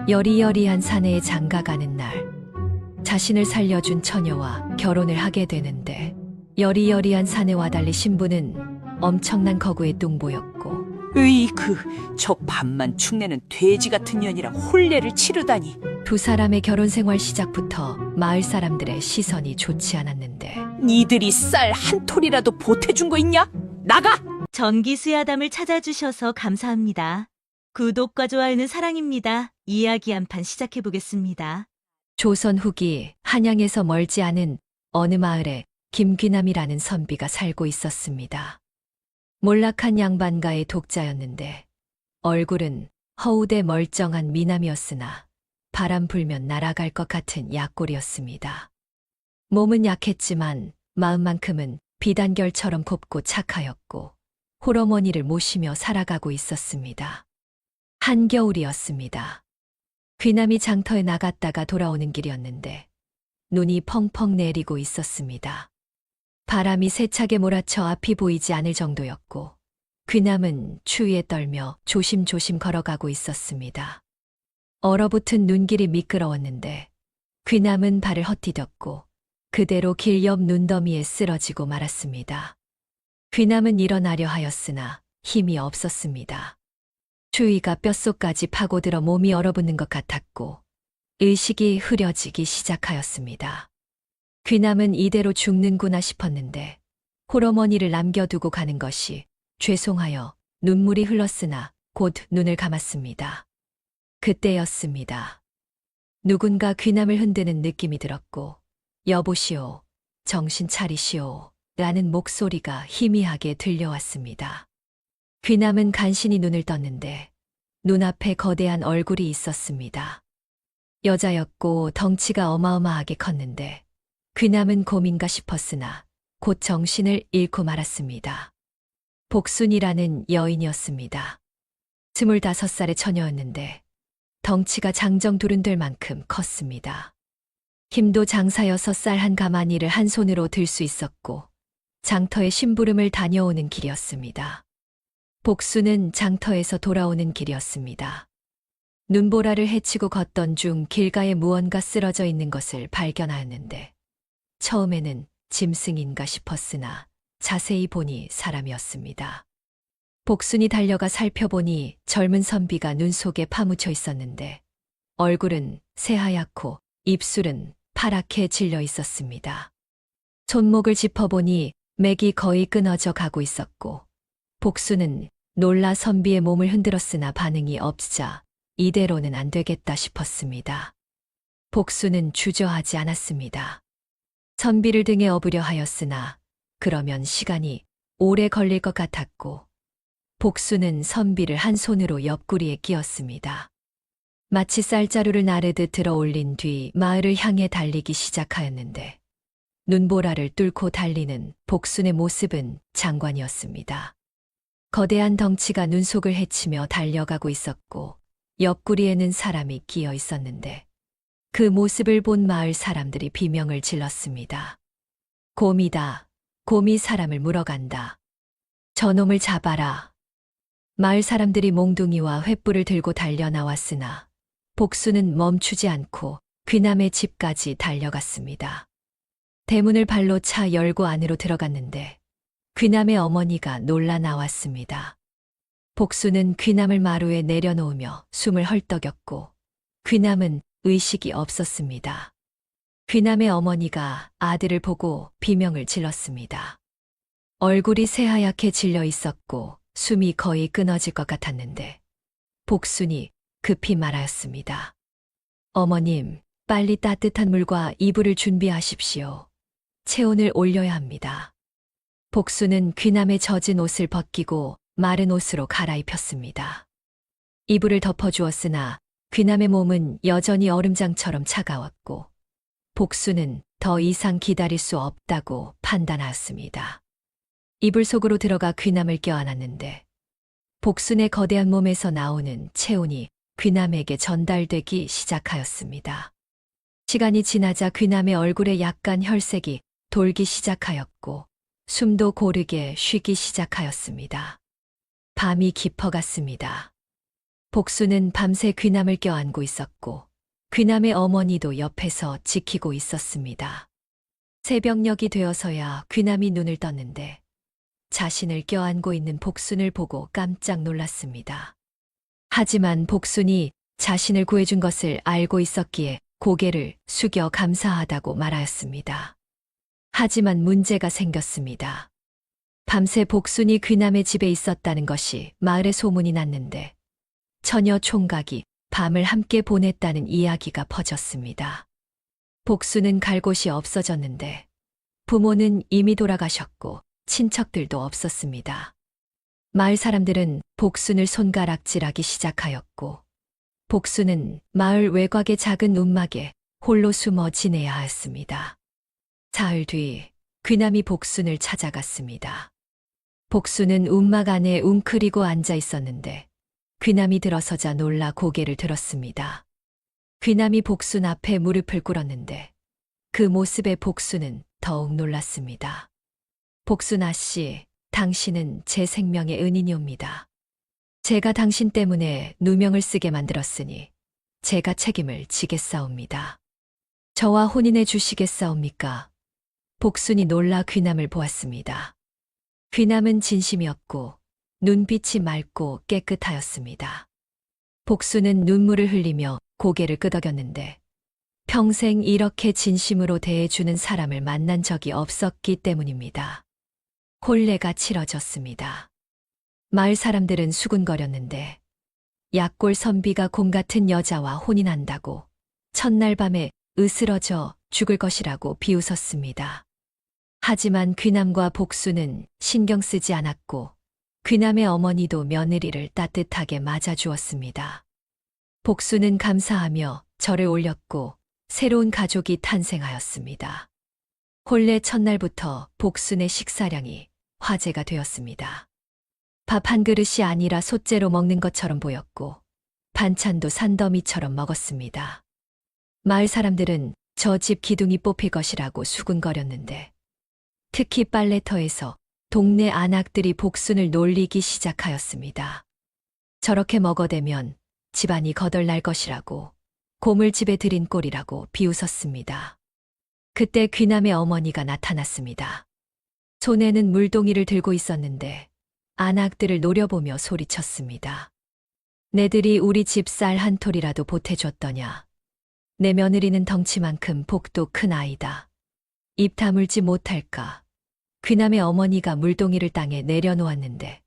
여리여리한 사내에 장가가는 날, 자신을 살려준 처녀와 결혼을 하게 되는데, 여리여리한 사내와 달리 신부는 엄청난 거구의 뚱보였고, 으이그, 저 밥만 축내는 돼지 같은 년이랑 혼례를 치르다니. 두 사람의 결혼 생활 시작부터 마을 사람들의 시선이 좋지 않았는데, 니들이 쌀 한 톨이라도 보태준 거 있냐? 나가! 전기수야담을 찾아주셔서 감사합니다. 구독과 좋아요는 사랑입니다. 이야기 한 판 시작해보겠습니다. 조선 후기 한양에서 멀지 않은 어느 마을에 김귀남이라는 선비가 살고 있었습니다. 몰락한 양반가의 독자였는데 얼굴은 허우대 멀쩡한 미남이었으나 바람 불면 날아갈 것 같은 약골이었습니다. 몸은 약했지만 마음만큼은 비단결처럼 곱고 착하였고 홀어머니를 모시며 살아가고 있었습니다. 한겨울이었습니다. 귀남이 장터에 나갔다가 돌아오는 길이었는데 눈이 펑펑 내리고 있었습니다. 바람이 세차게 몰아쳐 앞이 보이지 않을 정도였고 귀남은 추위에 떨며 조심조심 걸어가고 있었습니다. 얼어붙은 눈길이 미끄러웠는데 귀남은 발을 헛디뎠고 그대로 길 옆 눈더미에 쓰러지고 말았습니다. 귀남은 일어나려 하였으나 힘이 없었습니다. 추위가 뼛속까지 파고들어 몸이 얼어붙는 것 같았고 의식이 흐려지기 시작하였습니다. 귀남은 이대로 죽는구나 싶었는데 홀어머니를 남겨두고 가는 것이 죄송하여 눈물이 흘렀으나 곧 눈을 감았습니다. 그때였습니다. 누군가 귀남을 흔드는 느낌이 들었고 여보시오, 정신 차리시오 라는 목소리가 희미하게 들려왔습니다. 귀남은 간신히 눈을 떴는데 눈앞에 거대한 얼굴이 있었습니다. 여자였고 덩치가 어마어마하게 컸는데 귀남은 곰인가 싶었으나 곧 정신을 잃고 말았습니다. 복순이라는 여인이었습니다. 25살의 처녀였는데 덩치가 장정두른될 만큼 컸습니다. 힘도 장사여서 쌀 한 가마니를 한 손으로 들 수 있었고 장터에 심부름을 다녀오는 길이었습니다. 복수는 장터에서 돌아오는 길이었습니다. 눈보라를 헤치고 걷던 중 길가에 무언가 쓰러져 있는 것을 발견하였는데 처음에는 짐승인가 싶었으나 자세히 보니 사람이었습니다. 복순이 달려가 살펴보니 젊은 선비가 눈 속에 파묻혀 있었는데 얼굴은 새하얗고 입술은 파랗게 질려 있었습니다. 손목을 짚어보니 맥이 거의 끊어져 가고 있었고 복수는 놀라 선비의 몸을 흔들었으나 반응이 없자 이대로는 안 되겠다 싶었습니다. 복수는 주저하지 않았습니다. 선비를 등에 업으려 하였으나 그러면 시간이 오래 걸릴 것 같았고 복수는 선비를 한 손으로 옆구리에 끼웠습니다. 마치 쌀자루를 나르듯 들어 올린 뒤 마을을 향해 달리기 시작하였는데 눈보라를 뚫고 달리는 복순의 모습은 장관이었습니다. 거대한 덩치가 눈속을 헤치며 달려가고 있었고 옆구리에는 사람이 끼어 있었는데 그 모습을 본 마을 사람들이 비명을 질렀습니다. 곰이다. 곰이 사람을 물어간다. 저놈을 잡아라. 마을 사람들이 몽둥이와 횃불을 들고 달려 나왔으나 복수는 멈추지 않고 귀남의 집까지 달려갔습니다. 대문을 발로 차 열고 안으로 들어갔는데 귀남의 어머니가 놀라 나왔습니다. 복수는 귀남을 마루에 내려놓으며 숨을 헐떡였고 귀남은 의식이 없었습니다. 귀남의 어머니가 아들을 보고 비명을 질렀습니다. 얼굴이 새하얗게 질려 있었고 숨이 거의 끊어질 것 같았는데 복순이 급히 말하였습니다. 어머님, 빨리 따뜻한 물과 이불을 준비하십시오. 체온을 올려야 합니다. 복수는 귀남의 젖은 옷을 벗기고 마른 옷으로 갈아입혔습니다. 이불을 덮어주었으나 귀남의 몸은 여전히 얼음장처럼 차가웠고 복수는 더 이상 기다릴 수 없다고 판단하였습니다. 이불 속으로 들어가 귀남을 껴안았는데 복순의 거대한 몸에서 나오는 체온이 귀남에게 전달되기 시작하였습니다. 시간이 지나자 귀남의 얼굴에 약간 혈색이 돌기 시작하였고 숨도 고르게 쉬기 시작하였습니다. 밤이 깊어갔습니다. 복수는 밤새 귀남을 껴안고 있었고 귀남의 어머니도 옆에서 지키고 있었습니다. 새벽녘이 되어서야 귀남이 눈을 떴는데 자신을 껴안고 있는 복순을 보고 깜짝 놀랐습니다. 하지만 복순이 자신을 구해준 것을 알고 있었기에 고개를 숙여 감사하다고 말하였습니다. 하지만 문제가 생겼습니다. 밤새 복순이 귀남의 집에 있었다는 것이 마을에 소문이 났는데 처녀 총각이 밤을 함께 보냈다는 이야기가 퍼졌습니다. 복순은 갈 곳이 없어졌는데 부모는 이미 돌아가셨고 친척들도 없었습니다. 마을 사람들은 복순을 손가락질하기 시작하였고 복순은 마을 외곽의 작은 움막에 홀로 숨어 지내야 하였습니다. 사흘 뒤 귀남이 복순을 찾아갔습니다. 복순은 움막 안에 웅크리고 앉아 있었는데 귀남이 들어서자 놀라 고개를 들었습니다. 귀남이 복순 앞에 무릎을 꿇었는데 그 모습에 복순은 더욱 놀랐습니다. 복순 아씨, 당신은 제 생명의 은인이옵니다. 제가 당신 때문에 누명을 쓰게 만들었으니 제가 책임을 지겠사옵니다. 저와 혼인해 주시겠사옵니까? 복순이 놀라 귀남을 보았습니다. 귀남은 진심이었고 눈빛이 맑고 깨끗하였습니다. 복순은 눈물을 흘리며 고개를 끄덕였는데 평생 이렇게 진심으로 대해주는 사람을 만난 적이 없었기 때문입니다. 혼례가 치러졌습니다. 마을 사람들은 수군거렸는데 약골 선비가 곰 같은 여자와 혼인한다고 첫날 밤에 으스러져 죽을 것이라고 비웃었습니다. 하지만 귀남과 복순은 신경 쓰지 않았고 귀남의 어머니도 며느리를 따뜻하게 맞아주었습니다. 복순은 감사하며 절을 올렸고 새로운 가족이 탄생하였습니다. 혼례 첫날부터 복순의 식사량이 화제가 되었습니다. 밥 한 그릇이 아니라 솥째로 먹는 것처럼 보였고 반찬도 산더미처럼 먹었습니다. 마을 사람들은 저 집 기둥이 뽑힐 것이라고 수군거렸는데 특히 빨래터에서 동네 안악들이 복순을 놀리기 시작하였습니다. 저렇게 먹어대면 집안이 거덜날 것이라고 곰을 집에 들인 꼴이라고 비웃었습니다. 그때 귀남의 어머니가 나타났습니다. 손에는 물동이를 들고 있었는데 안악들을 노려보며 소리쳤습니다. 내들이 우리 집 쌀 한 톨이라도 보태줬더냐. 내 며느리는 덩치만큼 복도 큰 아이다. 입 다물지 못할까. 귀남의 어머니가 물동이를 땅에 내려놓았는데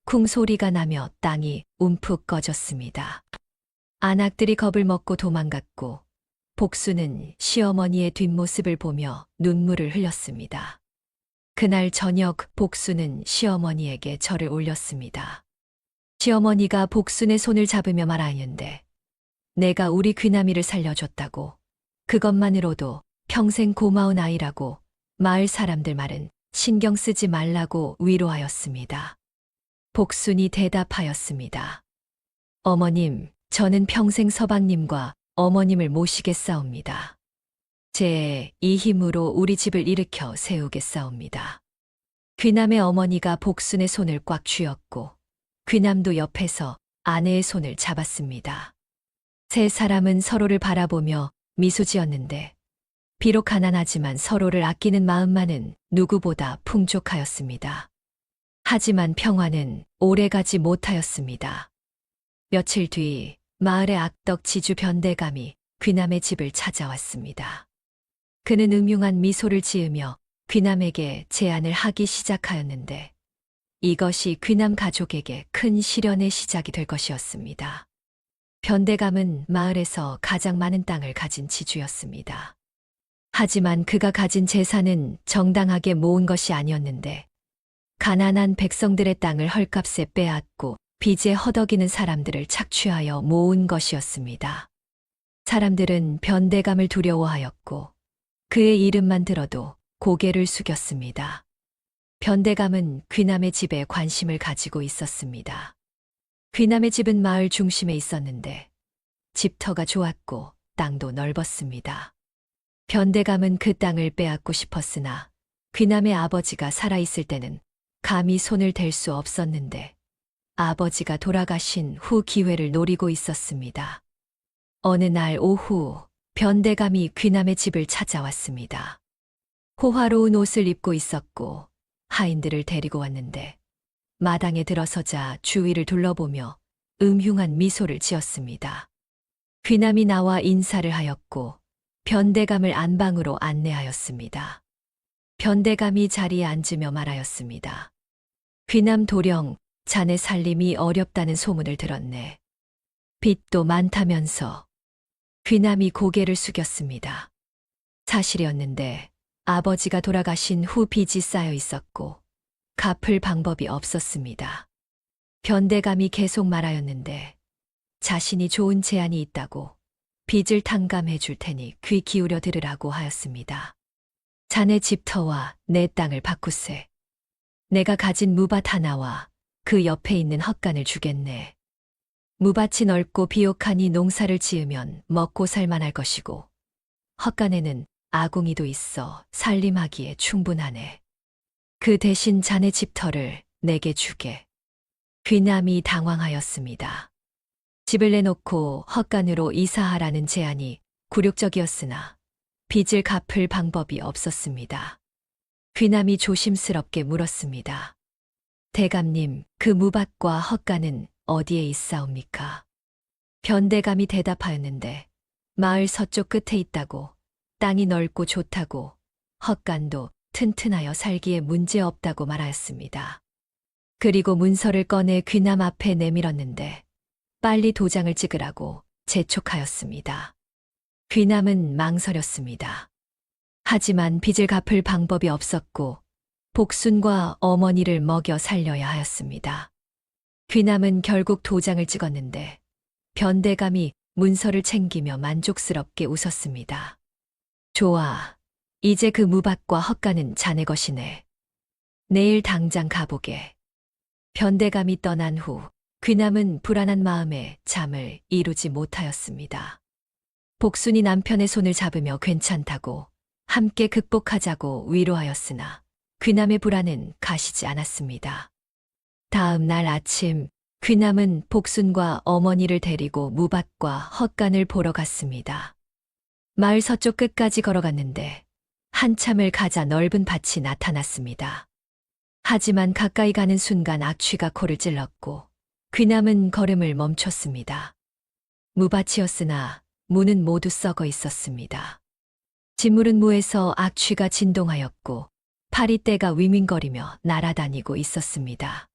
쿵 소리가 나며 땅이 움푹 꺼졌습니다. 안악들이 겁을 먹고 도망갔고 복순은 시어머니의 뒷모습을 보며 눈물을 흘렸습니다. 그날 저녁 복순은 시어머니에게 절을 올렸습니다. 시어머니가 복순의 손을 잡으며 말하였는데 내가 우리 귀남이를 살려줬다고 그것만으로도 평생 고마운 아이라고 마을 사람들 말은 신경 쓰지 말라고 위로하였습니다. 복순이 대답하였습니다. 어머님, 저는 평생 서방님과 어머님을 모시겠사옵니다. 제 이 힘으로 우리 집을 일으켜 세우겠사옵니다. 귀남의 어머니가 복순의 손을 꽉 쥐었고 귀남도 옆에서 아내의 손을 잡았습니다. 세 사람은 서로를 바라보며 미소 지었는데 비록 가난하지만 서로를 아끼는 마음만은 누구보다 풍족하였습니다. 하지만 평화는 오래가지 못하였습니다. 며칠 뒤 마을의 악덕 지주 변대감이 귀남의 집을 찾아왔습니다. 그는 음흉한 미소를 지으며 귀남에게 제안을 하기 시작하였는데 이것이 귀남 가족에게 큰 시련의 시작이 될 것이었습니다. 변대감은 마을에서 가장 많은 땅을 가진 지주였습니다. 하지만 그가 가진 재산은 정당하게 모은 것이 아니었는데 가난한 백성들의 땅을 헐값에 빼앗고 빚에 허덕이는 사람들을 착취하여 모은 것이었습니다. 사람들은 변대감을 두려워하였고 그의 이름만 들어도 고개를 숙였습니다. 변대감은 귀남의 집에 관심을 가지고 있었습니다. 귀남의 집은 마을 중심에 있었는데 집터가 좋았고 땅도 넓었습니다. 변대감은 그 땅을 빼앗고 싶었으나 귀남의 아버지가 살아있을 때는 감히 손을 댈 수 없었는데 아버지가 돌아가신 후 기회를 노리고 있었습니다. 어느 날 오후 변대감이 귀남의 집을 찾아왔습니다. 호화로운 옷을 입고 있었고 하인들을 데리고 왔는데 마당에 들어서자 주위를 둘러보며 음흉한 미소를 지었습니다. 귀남이 나와 인사를 하였고 변대감을 안방으로 안내하였습니다. 변대감이 자리에 앉으며 말하였습니다. 귀남 도령, 자네 살림이 어렵다는 소문을 들었네. 빚도 많다면서. 귀남이 고개를 숙였습니다. 사실이었는데 아버지가 돌아가신 후 빚이 쌓여 있었고 갚을 방법이 없었습니다. 변대감이 계속 말하였는데 자신이 좋은 제안이 있다고 빚을 탕감해 줄 테니 귀 기울여 들으라고 하였습니다. 자네 집터와 내 땅을 바꾸세. 내가 가진 무밭 하나와 그 옆에 있는 헛간을 주겠네. 무밭이 넓고 비옥하니 농사를 지으면 먹고 살만할 것이고 헛간에는 아궁이도 있어 살림하기에 충분하네. 그 대신 자네 집터를 내게 주게. 귀남이 당황하였습니다. 집을 내놓고 헛간으로 이사하라는 제안이 굴욕적이었으나 빚을 갚을 방법이 없었습니다. 귀남이 조심스럽게 물었습니다. 대감님, 그 무밭과 헛간은 어디에 있사옵니까? 변대감이 대답하였는데 마을 서쪽 끝에 있다고, 땅이 넓고 좋다고, 헛간도 튼튼하여 살기에 문제없다고 말하였습니다. 그리고 문서를 꺼내 귀남 앞에 내밀었는데 빨리 도장을 찍으라고 재촉하였습니다. 귀남은 망설였습니다. 하지만 빚을 갚을 방법이 없었고 복순과 어머니를 먹여 살려야 하였습니다. 귀남은 결국 도장을 찍었는데 변대감이 문서를 챙기며 만족스럽게 웃었습니다. 좋아. 이제 그 무밭과 헛간은 자네 것이네. 내일 당장 가보게. 변대감이 떠난 후 귀남은 불안한 마음에 잠을 이루지 못하였습니다. 복순이 남편의 손을 잡으며 괜찮다고 함께 극복하자고 위로하였으나 귀남의 불안은 가시지 않았습니다. 다음 날 아침 귀남은 복순과 어머니를 데리고 무밭과 헛간을 보러 갔습니다. 마을 서쪽 끝까지 걸어갔는데 한참을 가자 넓은 밭이 나타났습니다. 하지만 가까이 가는 순간 악취가 코를 찔렀고 귀남은 걸음을 멈췄습니다. 무밭이었으나 문은 모두 썩어 있었습니다. 진물은 무에서 악취가 진동하였고 파리떼가 윙윙거리며 날아다니고 있었습니다.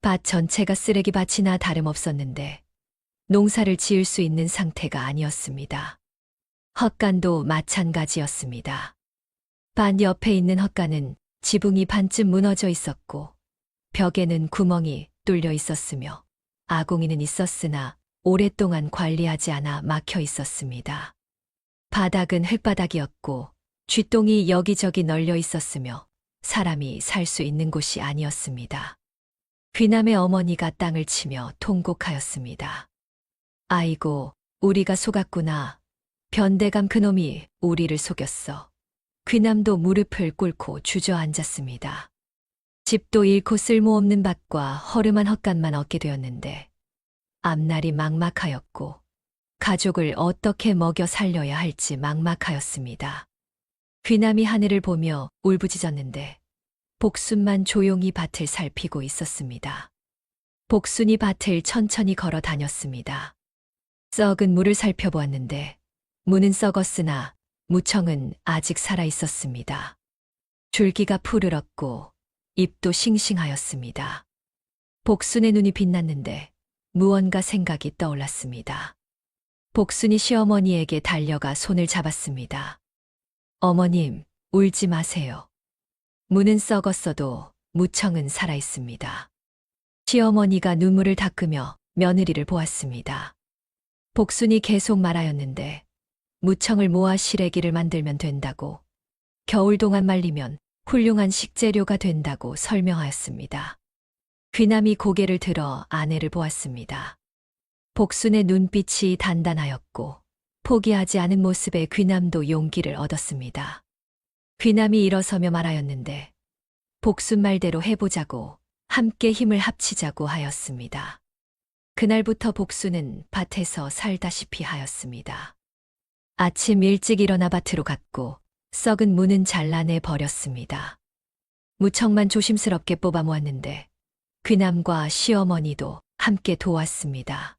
밭 전체가 쓰레기밭이나 다름없었는데 농사를 지을 수 있는 상태가 아니었습니다. 헛간도 마찬가지였습니다. 밭 옆에 있는 헛간은 지붕이 반쯤 무너져 있었고 벽에는 구멍이 뚫려 있었으며 아궁이는 있었으나 오랫동안 관리하지 않아 막혀 있었습니다. 바닥은 흙바닥이었고 쥐똥이 여기저기 널려 있었으며 사람이 살 수 있는 곳이 아니었습니다. 귀남의 어머니가 땅을 치며 통곡하였습니다. 아이고, 우리가 속았구나. 변대감 그놈이 우리를 속였어. 귀남도 무릎을 꿇고 주저앉았습니다. 집도 잃고 쓸모없는 밭과 허름한 헛간만 얻게 되었는데 앞날이 막막하였고 가족을 어떻게 먹여 살려야 할지 막막하였습니다. 귀남이 하늘을 보며 울부짖었는데 복순만 조용히 밭을 살피고 있었습니다. 복순이 밭을 천천히 걸어 다녔습니다. 썩은 물을 살펴보았는데 무는 썩었으나 무청은 아직 살아 있었습니다. 줄기가 푸르렀고 잎도 싱싱하였습니다. 복순의 눈이 빛났는데 무언가 생각이 떠올랐습니다. 복순이 시어머니에게 달려가 손을 잡았습니다. 어머님, 울지 마세요. 무는 썩었어도 무청은 살아 있습니다. 시어머니가 눈물을 닦으며 며느리를 보았습니다. 복순이 계속 말하였는데 무청을 모아 시래기를 만들면 된다고, 겨울 동안 말리면 훌륭한 식재료가 된다고 설명하였습니다. 귀남이 고개를 들어 아내를 보았습니다. 복순의 눈빛이 단단하였고 포기하지 않은 모습에 귀남도 용기를 얻었습니다. 귀남이 일어서며 말하였는데 복순 말대로 해보자고 함께 힘을 합치자고 하였습니다. 그날부터 복수는 밭에서 살다시피 하였습니다. 아침 일찍 일어나 밭으로 갔고 썩은 무는 잘라내 버렸습니다. 무척만 조심스럽게 뽑아 모았는데 귀남과 시어머니도 함께 도왔습니다.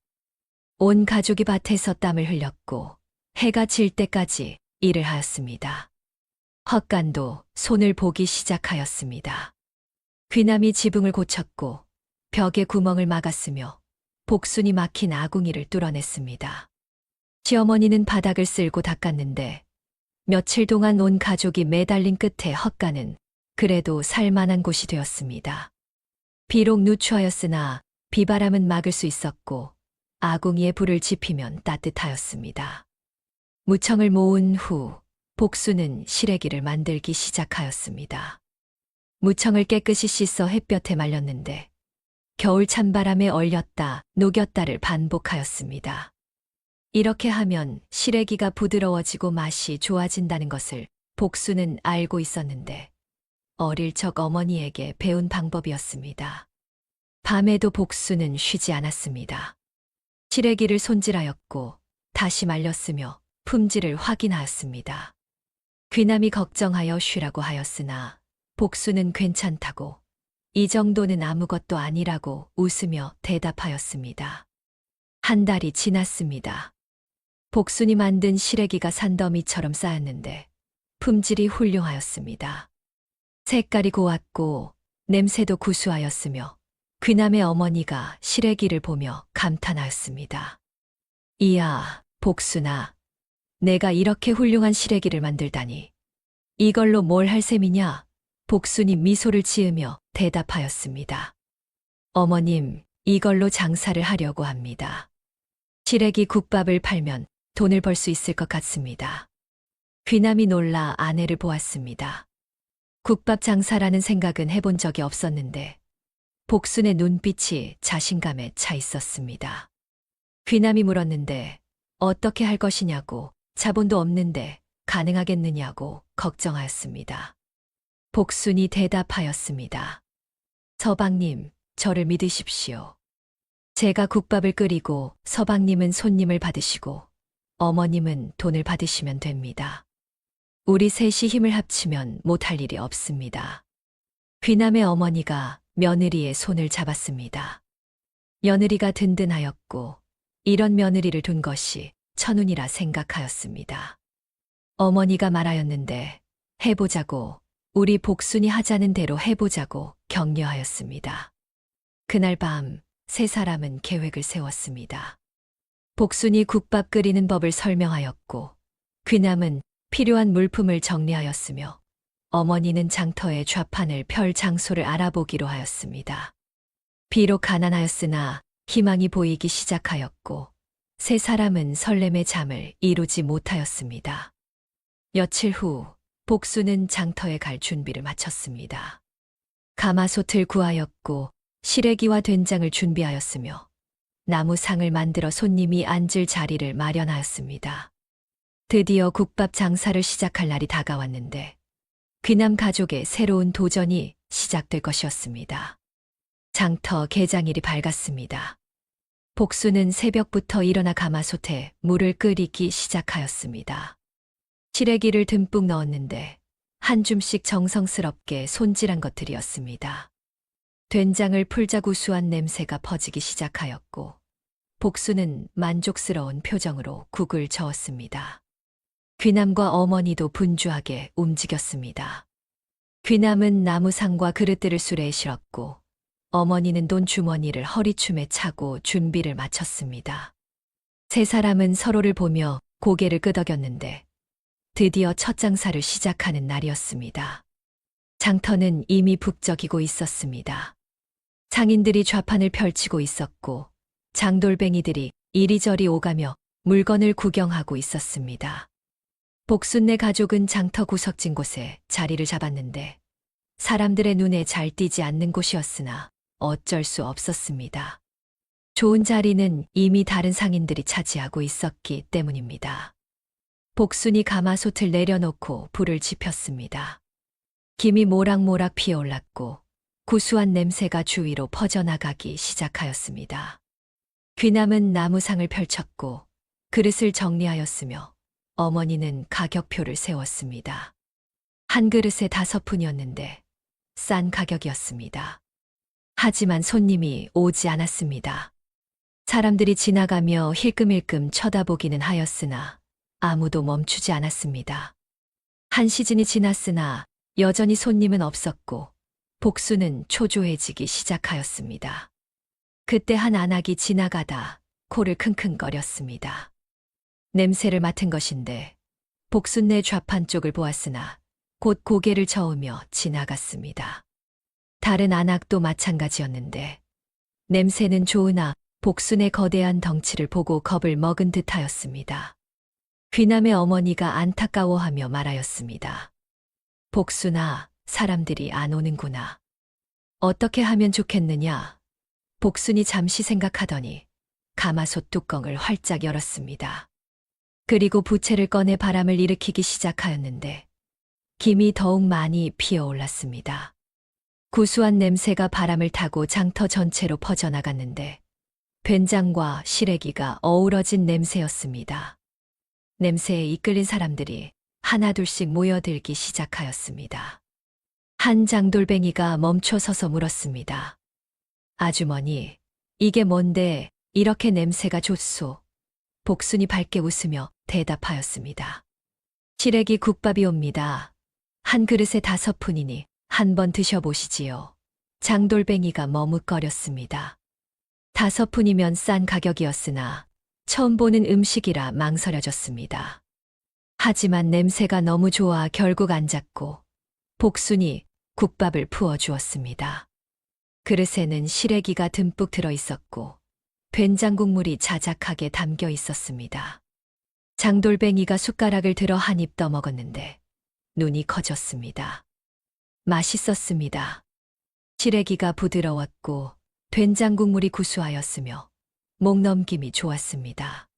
온 가족이 밭에서 땀을 흘렸고 해가 질 때까지 일을 하였습니다. 헛간도 손을 보기 시작하였습니다. 귀남이 지붕을 고쳤고 벽에 구멍을 막았으며 복순이 막힌 아궁이를 뚫어냈습니다. 시어머니는 바닥을 쓸고 닦았는데 며칠 동안 온 가족이 매달린 끝에 헛간은 그래도 살만한 곳이 되었습니다. 비록 누추하였으나 비바람은 막을 수 있었고 아궁이에 불을 지피면 따뜻하였습니다. 무청을 모은 후 복수는 시래기를 만들기 시작하였습니다. 무청을 깨끗이 씻어 햇볕에 말렸는데 겨울 찬바람에 얼렸다 녹였다를 반복하였습니다. 이렇게 하면 시래기가 부드러워지고 맛이 좋아진다는 것을 복수는 알고 있었는데 어릴 적 어머니에게 배운 방법이었습니다. 밤에도 복수는 쉬지 않았습니다. 시래기를 손질하였고 다시 말렸으며 품질을 확인하였습니다. 귀남이 걱정하여 쉬라고 하였으나 복수는 괜찮다고 이 정도는 아무것도 아니라고 웃으며 대답하였습니다. 한 달이 지났습니다. 복순이 만든 시래기가 산더미처럼 쌓였는데 품질이 훌륭하였습니다. 색깔이 고왔고 냄새도 구수하였으며 귀남의 어머니가 시래기를 보며 감탄하였습니다. 이야, 복순아, 내가 이렇게 훌륭한 시래기를 만들다니. 이걸로 뭘 할 셈이냐? 복순이 미소를 지으며 대답하였습니다. 어머님, 이걸로 장사를 하려고 합니다. 시래기 국밥을 팔면 돈을 벌 수 있을 것 같습니다. 귀남이 놀라 아내를 보았습니다. 국밥 장사라는 생각은 해본 적이 없었는데 복순의 눈빛이 자신감에 차 있었습니다. 귀남이 물었는데 어떻게 할 것이냐고, 자본도 없는데 가능하겠느냐고 걱정하였습니다. 복순이 대답하였습니다. 서방님, 저를 믿으십시오. 제가 국밥을 끓이고 서방님은 손님을 받으시고 어머님은 돈을 받으시면 됩니다. 우리 셋이 힘을 합치면 못할 일이 없습니다. 귀남의 어머니가 며느리의 손을 잡았습니다. 며느리가 든든하였고 이런 며느리를 둔 것이 천운이라 생각하였습니다. 어머니가 말하였는데 해보자고, 우리 복순이 하자는 대로 해보자고 격려하였습니다. 그날 밤 세 사람은 계획을 세웠습니다. 복순이 국밥 끓이는 법을 설명하였고 귀남은 필요한 물품을 정리하였으며 어머니는 장터의 좌판을 펼 장소를 알아보기로 하였습니다. 비록 가난하였으나 희망이 보이기 시작하였고 세 사람은 설렘의 잠을 이루지 못하였습니다. 며칠 후 복순은 장터에 갈 준비를 마쳤습니다. 가마솥을 구하였고 시래기와 된장을 준비하였으며 나무상을 만들어 손님이 앉을 자리를 마련하였습니다. 드디어 국밥 장사를 시작할 날이 다가왔는데 귀남 가족의 새로운 도전이 시작될 것이었습니다. 장터 개장일이 밝았습니다. 복수는 새벽부터 일어나 가마솥에 물을 끓이기 시작하였습니다. 시래기를 듬뿍 넣었는데 한 줌씩 정성스럽게 손질한 것들이었습니다. 된장을 풀자 구수한 냄새가 퍼지기 시작하였고 복수는 만족스러운 표정으로 국을 저었습니다. 귀남과 어머니도 분주하게 움직였습니다. 귀남은 나무상과 그릇들을 수레에 실었고 어머니는 돈 주머니를 허리춤에 차고 준비를 마쳤습니다. 세 사람은 서로를 보며 고개를 끄덕였는데 드디어 첫 장사를 시작하는 날이었습니다. 장터는 이미 북적이고 있었습니다. 상인들이 좌판을 펼치고 있었고 장돌뱅이들이 이리저리 오가며 물건을 구경하고 있었습니다. 복순네 가족은 장터 구석진 곳에 자리를 잡았는데 사람들의 눈에 잘 띄지 않는 곳이었으나 어쩔 수 없었습니다. 좋은 자리는 이미 다른 상인들이 차지하고 있었기 때문입니다. 복순이 가마솥을 내려놓고 불을 지폈습니다. 김이 모락모락 피어올랐고 구수한 냄새가 주위로 퍼져나가기 시작하였습니다. 귀남은 나무상을 펼쳤고 그릇을 정리하였으며 어머니는 가격표를 세웠습니다. 한 그릇에 5푼이었는데 싼 가격이었습니다. 하지만 손님이 오지 않았습니다. 사람들이 지나가며 힐끔힐끔 쳐다보기는 하였으나 아무도 멈추지 않았습니다. 한 시즌이 지났으나 여전히 손님은 없었고 복수는 초조해지기 시작하였습니다. 그때 한 안악이 지나가다 코를 킁킁거렸습니다. 냄새를 맡은 것인데 복순네 좌판 쪽을 보았으나 곧 고개를 저으며 지나갔습니다. 다른 안악도 마찬가지였는데 냄새는 좋으나 복순의 거대한 덩치를 보고 겁을 먹은 듯하였습니다. 귀남의 어머니가 안타까워하며 말하였습니다. 복순아, 사람들이 안 오는구나. 어떻게 하면 좋겠느냐? 복순이 잠시 생각하더니 가마솥 뚜껑을 활짝 열었습니다. 그리고 부채를 꺼내 바람을 일으키기 시작하였는데 김이 더욱 많이 피어올랐습니다. 구수한 냄새가 바람을 타고 장터 전체로 퍼져나갔는데 된장과 시래기가 어우러진 냄새였습니다. 냄새에 이끌린 사람들이 하나둘씩 모여들기 시작하였습니다. 한 장돌뱅이가 멈춰서서 물었습니다. 아주머니, 이게 뭔데 이렇게 냄새가 좋소? 복순이 밝게 웃으며 대답하였습니다. 시래기 국밥이 옵니다. 한 그릇에 5푼이니 한번 드셔보시지요. 장돌뱅이가 머뭇거렸습니다. 5푼이면 싼 가격이었으나 처음 보는 음식이라 망설여졌습니다. 하지만 냄새가 너무 좋아 결국 앉았고 복순이 국밥을 부어주었습니다. 그릇에는 시래기가 듬뿍 들어있었고 된장 국물이 자작하게 담겨 있었습니다. 장돌뱅이가 숟가락을 들어 한 입 떠먹었는데 눈이 커졌습니다. 맛있었습니다. 시래기가 부드러웠고 된장 국물이 구수하였으며 목 넘김이 좋았습니다.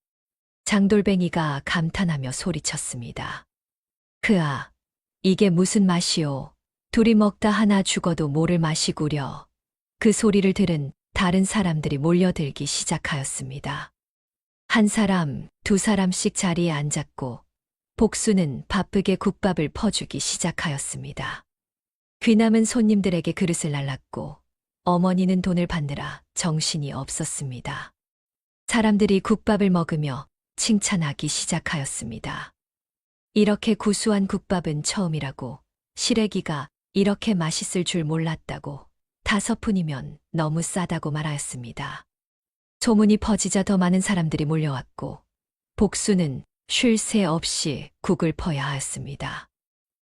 장돌뱅이가 감탄하며 소리쳤습니다. 그아, 이게 무슨 맛이오? 둘이 먹다 하나 죽어도 모를 맛이구려. 그 소리를 들은 다른 사람들이 몰려들기 시작하였습니다. 한 사람, 2사람씩 자리에 앉았고 복수는 바쁘게 국밥을 퍼주기 시작하였습니다. 귀남은 손님들에게 그릇을 날랐고 어머니는 돈을 받느라 정신이 없었습니다. 사람들이 국밥을 먹으며 칭찬하기 시작하였습니다. 이렇게 구수한 국밥은 처음이라고, 시래기가 이렇게 맛있을 줄 몰랐다고, 5푼이면 너무 싸다고 말하였습니다. 소문이 퍼지자 더 많은 사람들이 몰려왔고 복수는 쉴 새 없이 국을 퍼야 하였습니다.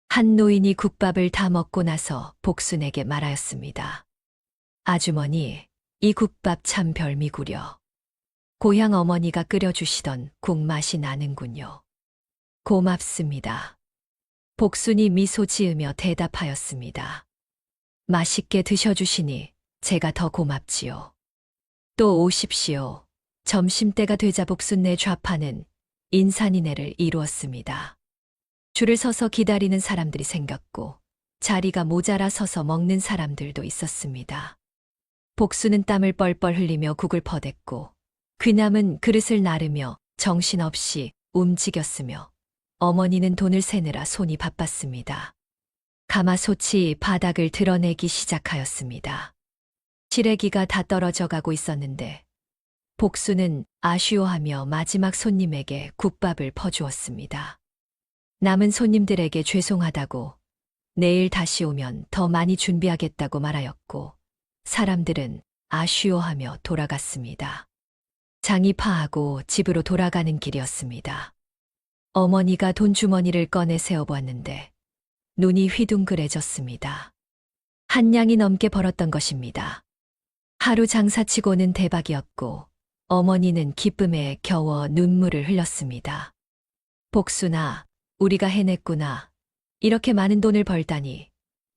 한 노인이 국밥을 다 먹고 나서 복순에게 말하였습니다. 아주머니, 이 국밥 참 별미구려. 고향 어머니가 끓여주시던 국 맛이 나는군요. 고맙습니다. 복순이 미소 지으며 대답하였습니다. 맛있게 드셔주시니 제가 더 고맙지요. 또 오십시오. 점심때가 되자 복순네 좌파는 인산인해를 이루었습니다. 줄을 서서 기다리는 사람들이 생겼고 자리가 모자라 서서 먹는 사람들도 있었습니다. 복수는 땀을 뻘뻘 흘리며 국을 퍼댔고 귀남은 그릇을 나르며 정신없이 움직였으며 어머니는 돈을 세느라 손이 바빴습니다. 가마솥이 바닥을 드러내기 시작하였습니다. 시래기가 다 떨어져 가고 있었는데 복수는 아쉬워하며 마지막 손님에게 국밥을 퍼주었습니다. 남은 손님들에게 죄송하다고 내일 다시 오면 더 많이 준비하겠다고 말하였고 사람들은 아쉬워하며 돌아갔습니다. 장이 파하고 집으로 돌아가는 길이었습니다. 어머니가 돈주머니를 꺼내 세어보았는데 눈이 휘둥그레졌습니다. 한 냥이 넘게 벌었던 것입니다. 하루 장사치고는 대박이었고 어머니는 기쁨에 겨워 눈물을 흘렸습니다. 복순아, 우리가 해냈구나. 이렇게 많은 돈을 벌다니.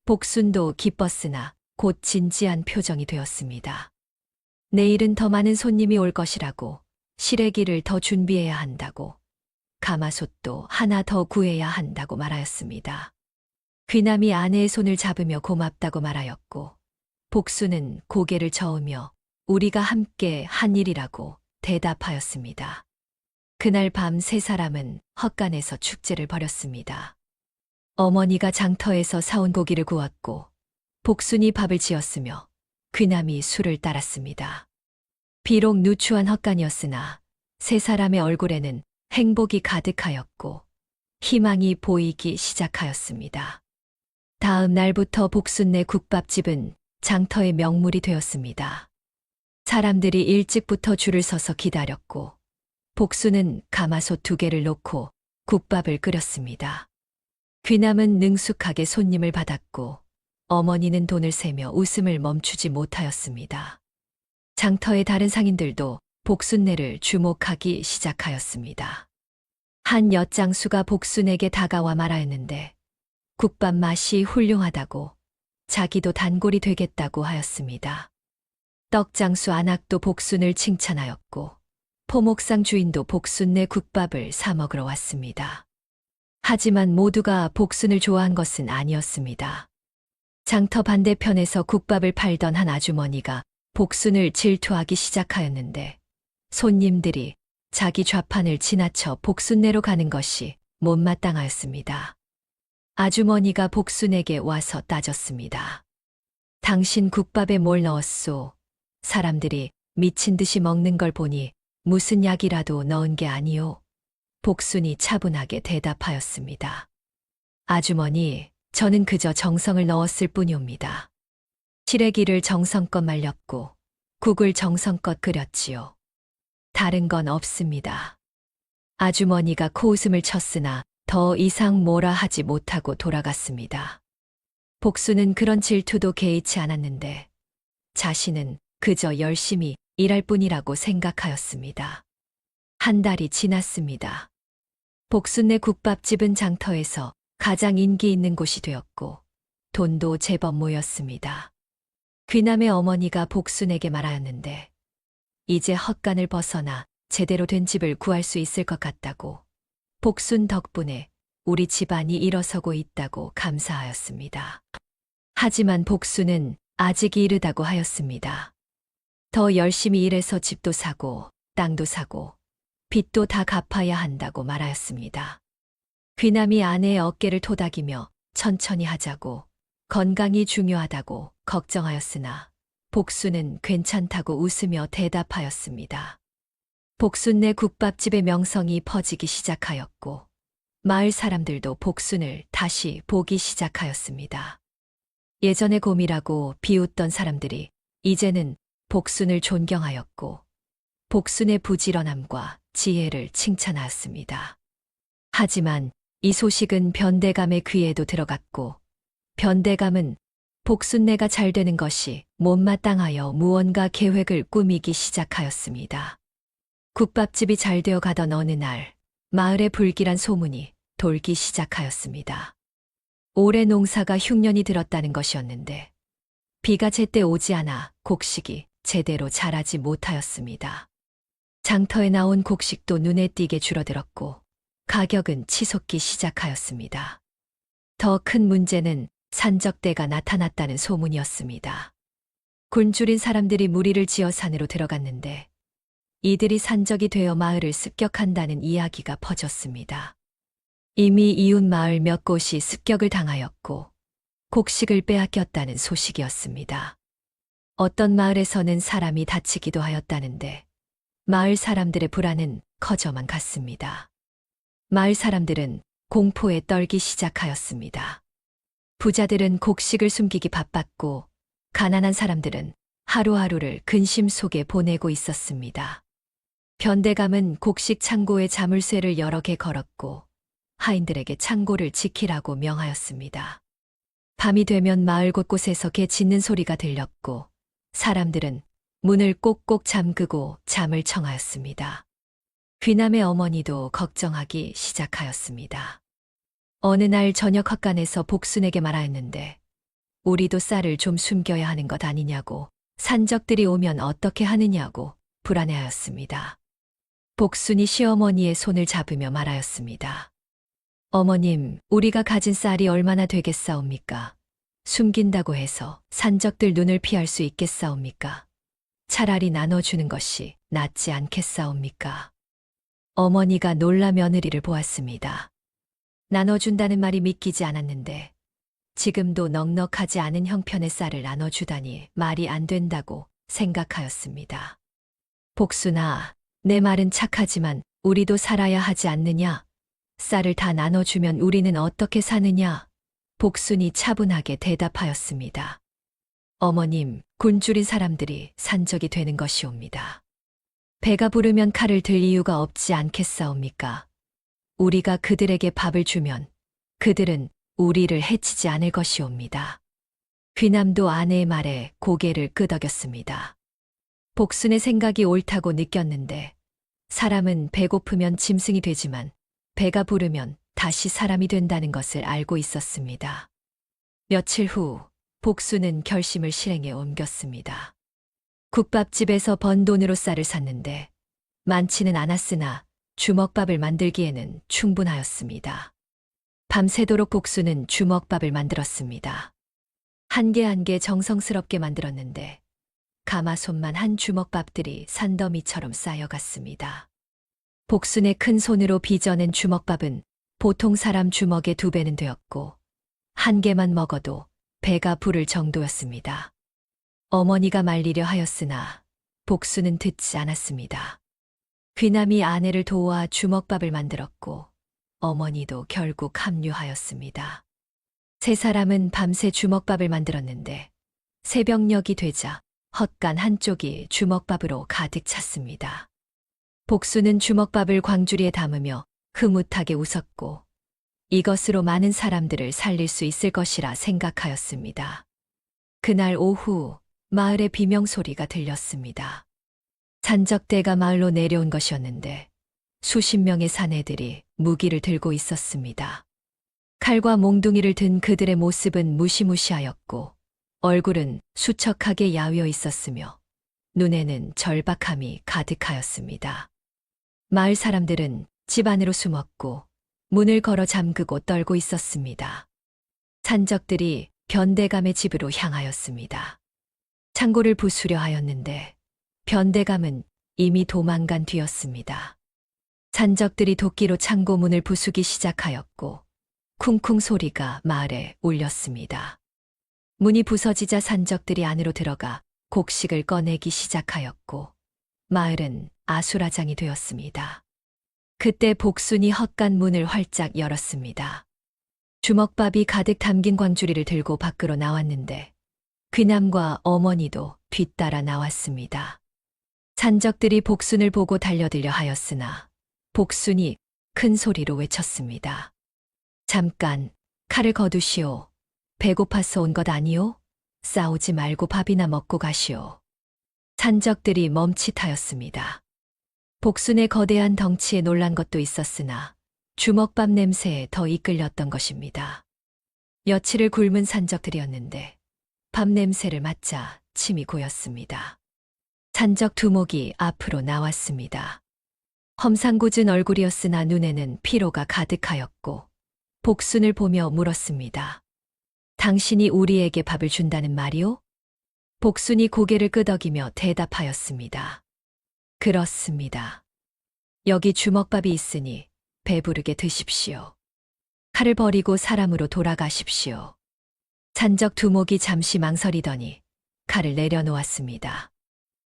복순도 기뻤으나 곧 진지한 표정이 되었습니다. 내일은 더 많은 손님이 올 것이라고, 시래기를 더 준비해야 한다고, 가마솥도 하나 더 구해야 한다고 말하였습니다. 귀남이 아내의 손을 잡으며 고맙다고 말하였고 복수는 고개를 저으며 우리가 함께 한 일이라고 대답하였습니다. 그날 밤 세 사람은 헛간에서 축제를 벌였습니다. 어머니가 장터에서 사온 고기를 구웠고 복순이 밥을 지었으며 귀남이 술을 따랐습니다. 비록 누추한 헛간이었으나 세 사람의 얼굴에는 행복이 가득하였고 희망이 보이기 시작하였습니다. 다음 날부터 복순네 국밥집은 장터의 명물이 되었습니다. 사람들이 일찍부터 줄을 서서 기다렸고 복순은 가마솥 2개를 놓고 국밥을 끓였습니다. 귀남은 능숙하게 손님을 받았고 어머니는 돈을 세며 웃음을 멈추지 못하였습니다. 장터의 다른 상인들도 복순네를 주목하기 시작하였습니다. 한 엿장수가 복순에게 다가와 말하였는데 국밥 맛이 훌륭하다고 자기도 단골이 되겠다고 하였습니다. 떡장수 안악도 복순을 칭찬하였고 포목상 주인도 복순네 국밥을 사 먹으러 왔습니다. 하지만 모두가 복순을 좋아한 것은 아니었습니다. 장터 반대편에서 국밥을 팔던 한 아주머니가 복순을 질투하기 시작하였는데 손님들이 자기 좌판을 지나쳐 복순내로 가는 것이 못마땅하였습니다. 아주머니가 복순에게 와서 따졌습니다. 당신 국밥에 뭘 넣었소? 사람들이 미친 듯이 먹는 걸 보니 무슨 약이라도 넣은 게 아니오? 복순이 차분하게 대답하였습니다. 아주머니, 저는 그저 정성을 넣었을 뿐이옵니다. 시래기를 정성껏 말렸고 국을 정성껏 끓였지요. 다른 건 없습니다. 아주머니가 코웃음을 쳤으나 더 이상 뭐라 하지 못하고 돌아갔습니다. 복수는 그런 질투도 개의치 않았는데 자신은 그저 열심히 일할 뿐이라고 생각하였습니다. 한 달이 지났습니다. 복순네 국밥집은 장터에서 가장 인기 있는 곳이 되었고 돈도 제법 모였습니다. 귀남의 어머니가 복순에게 말하였는데 이제 헛간을 벗어나 제대로 된 집을 구할 수 있을 것 같다고 복순 덕분에 우리 집안이 일어서고 있다고 감사하였습니다. 하지만 복순은 아직 이르다고 하였습니다. 더 열심히 일해서 집도 사고 땅도 사고 빚도 다 갚아야 한다고 말하였습니다. 귀남이 아내의 어깨를 토닥이며 천천히 하자고 건강이 중요하다고 걱정하였으나 복순은 괜찮다고 웃으며 대답하였습니다. 복순네 국밥집의 명성이 퍼지기 시작하였고 마을 사람들도 복순을 다시 보기 시작하였습니다. 예전에 곰이라고 비웃던 사람들이 이제는 복순을 존경하였고 복순의 부지런함과 지혜를 칭찬하였습니다. 하지만 이 소식은 변대감의 귀에도 들어갔고 변대감은 복순네가 잘 되는 것이 못마땅하여 무언가 계획을 꾸미기 시작하였습니다. 국밥집이 잘 되어 가던 어느 날 마을에 불길한 소문이 돌기 시작하였습니다. 올해 농사가 흉년이 들었다는 것이었는데 비가 제때 오지 않아 곡식이 제대로 자라지 못하였습니다. 장터에 나온 곡식도 눈에 띄게 줄어들었고 가격은 치솟기 시작하였습니다. 더 큰 문제는 산적대가 나타났다는 소문이었습니다. 굶주린 사람들이 무리를 지어 산으로 들어갔는데 이들이 산적이 되어 마을을 습격한다는 이야기가 퍼졌습니다. 이미 이웃 마을 몇 곳이 습격을 당하였고 곡식을 빼앗겼다는 소식이었습니다. 어떤 마을에서는 사람이 다치기도 하였다는데 마을 사람들의 불안은 커져만 갔습니다. 마을 사람들은 공포에 떨기 시작하였습니다. 부자들은 곡식을 숨기기 바빴고 가난한 사람들은 하루하루를 근심 속에 보내고 있었습니다. 변대감은 곡식 창고에 자물쇠를 여러 개 걸었고 하인들에게 창고를 지키라고 명하였습니다. 밤이 되면 마을 곳곳에서 개 짖는 소리가 들렸고 사람들은 문을 꼭꼭 잠그고 잠을 청하였습니다. 귀남의 어머니도 걱정하기 시작하였습니다. 어느 날 저녁 헛간에서 복순에게 말하였는데 우리도 쌀을 좀 숨겨야 하는 것 아니냐고 산적들이 오면 어떻게 하느냐고 불안해하였습니다. 복순이 시어머니의 손을 잡으며 말하였습니다. 어머님, 우리가 가진 쌀이 얼마나 되겠사옵니까? 숨긴다고 해서 산적들 눈을 피할 수 있겠사옵니까? 차라리 나눠주는 것이 낫지 않겠사옵니까? 어머니가 놀라 며느리를 보았습니다. 나눠준다는 말이 믿기지 않았는데 지금도 넉넉하지 않은 형편의 쌀을 나눠주다니 말이 안 된다고 생각하였습니다. 복순아, 내 말은 착하지만 우리도 살아야 하지 않느냐? 쌀을 다 나눠주면 우리는 어떻게 사느냐? 복순이 차분하게 대답하였습니다. 어머님, 굶주린 사람들이 산적이 되는 것이옵니다. 배가 부르면 칼을 들 이유가 없지 않겠사옵니까? 우리가 그들에게 밥을 주면 그들은 우리를 해치지 않을 것이옵니다. 귀남도 아내의 말에 고개를 끄덕였습니다. 복순의 생각이 옳다고 느꼈는데 사람은 배고프면 짐승이 되지만 배가 부르면 다시 사람이 된다는 것을 알고 있었습니다. 며칠 후 복순은 결심을 실행에 옮겼습니다. 국밥집에서 번 돈으로 쌀을 샀는데 많지는 않았으나 주먹밥을 만들기에는 충분하였습니다. 밤새도록 복순은 주먹밥을 만들었습니다. 한 개 한 개 정성스럽게 만들었는데 가마솥만 한 주먹밥들이 산더미처럼 쌓여갔습니다. 복순의 큰 손으로 빚어낸 주먹밥은 보통 사람 주먹의 2배는 되었고 한 개만 먹어도 배가 부를 정도였습니다. 어머니가 말리려 하였으나 복순은 듣지 않았습니다. 귀남이 아내를 도와 주먹밥을 만들었고 어머니도 결국 합류하였습니다. 세 사람은 밤새 주먹밥을 만들었는데 새벽녘이 되자 헛간 한쪽이 주먹밥으로 가득 찼습니다. 복순은 주먹밥을 광주리에 담으며 흐뭇하게 웃었고 이것으로 많은 사람들을 살릴 수 있을 것이라 생각하였습니다. 그날 오후 마을의 비명소리가 들렸습니다. 산적대가 마을로 내려온 것이었는데 수십 명의 사내들이 무기를 들고 있었습니다. 칼과 몽둥이를 든 그들의 모습은 무시무시하였고 얼굴은 수척하게 야위어 있었으며 눈에는 절박함이 가득하였습니다. 마을 사람들은 집 안으로 숨었고 문을 걸어 잠그고 떨고 있었습니다. 산적들이 변대감의 집으로 향하였습니다. 창고를 부수려 하였는데 변대감은 이미 도망간 뒤였습니다. 산적들이 도끼로 창고 문을 부수기 시작하였고 쿵쿵 소리가 마을에 울렸습니다. 문이 부서지자 산적들이 안으로 들어가 곡식을 꺼내기 시작하였고 마을은 아수라장이 되었습니다. 그때 복순이 헛간 문을 활짝 열었습니다. 주먹밥이 가득 담긴 광주리를 들고 밖으로 나왔는데 귀남과 어머니도 뒤따라 나왔습니다. 산적들이 복순을 보고 달려들려 하였으나 복순이 큰 소리로 외쳤습니다. 잠깐, 칼을 거두시오. 배고파서 온 것 아니오? 싸우지 말고 밥이나 먹고 가시오. 산적들이 멈칫하였습니다. 복순의 거대한 덩치에 놀란 것도 있었으나 주먹밥 냄새에 더 이끌렸던 것입니다. 며칠을 굶은 산적들이었는데 밥 냄새를 맡자 침이 고였습니다. 산적 두목이 앞으로 나왔습니다. 험상궂은 얼굴이었으나 눈에는 피로가 가득하였고 복순을 보며 물었습니다. 당신이 우리에게 밥을 준다는 말이오? 복순이 고개를 끄덕이며 대답하였습니다. 그렇습니다. 여기 주먹밥이 있으니 배부르게 드십시오. 칼을 버리고 사람으로 돌아가십시오. 산적 두목이 잠시 망설이더니 칼을 내려놓았습니다.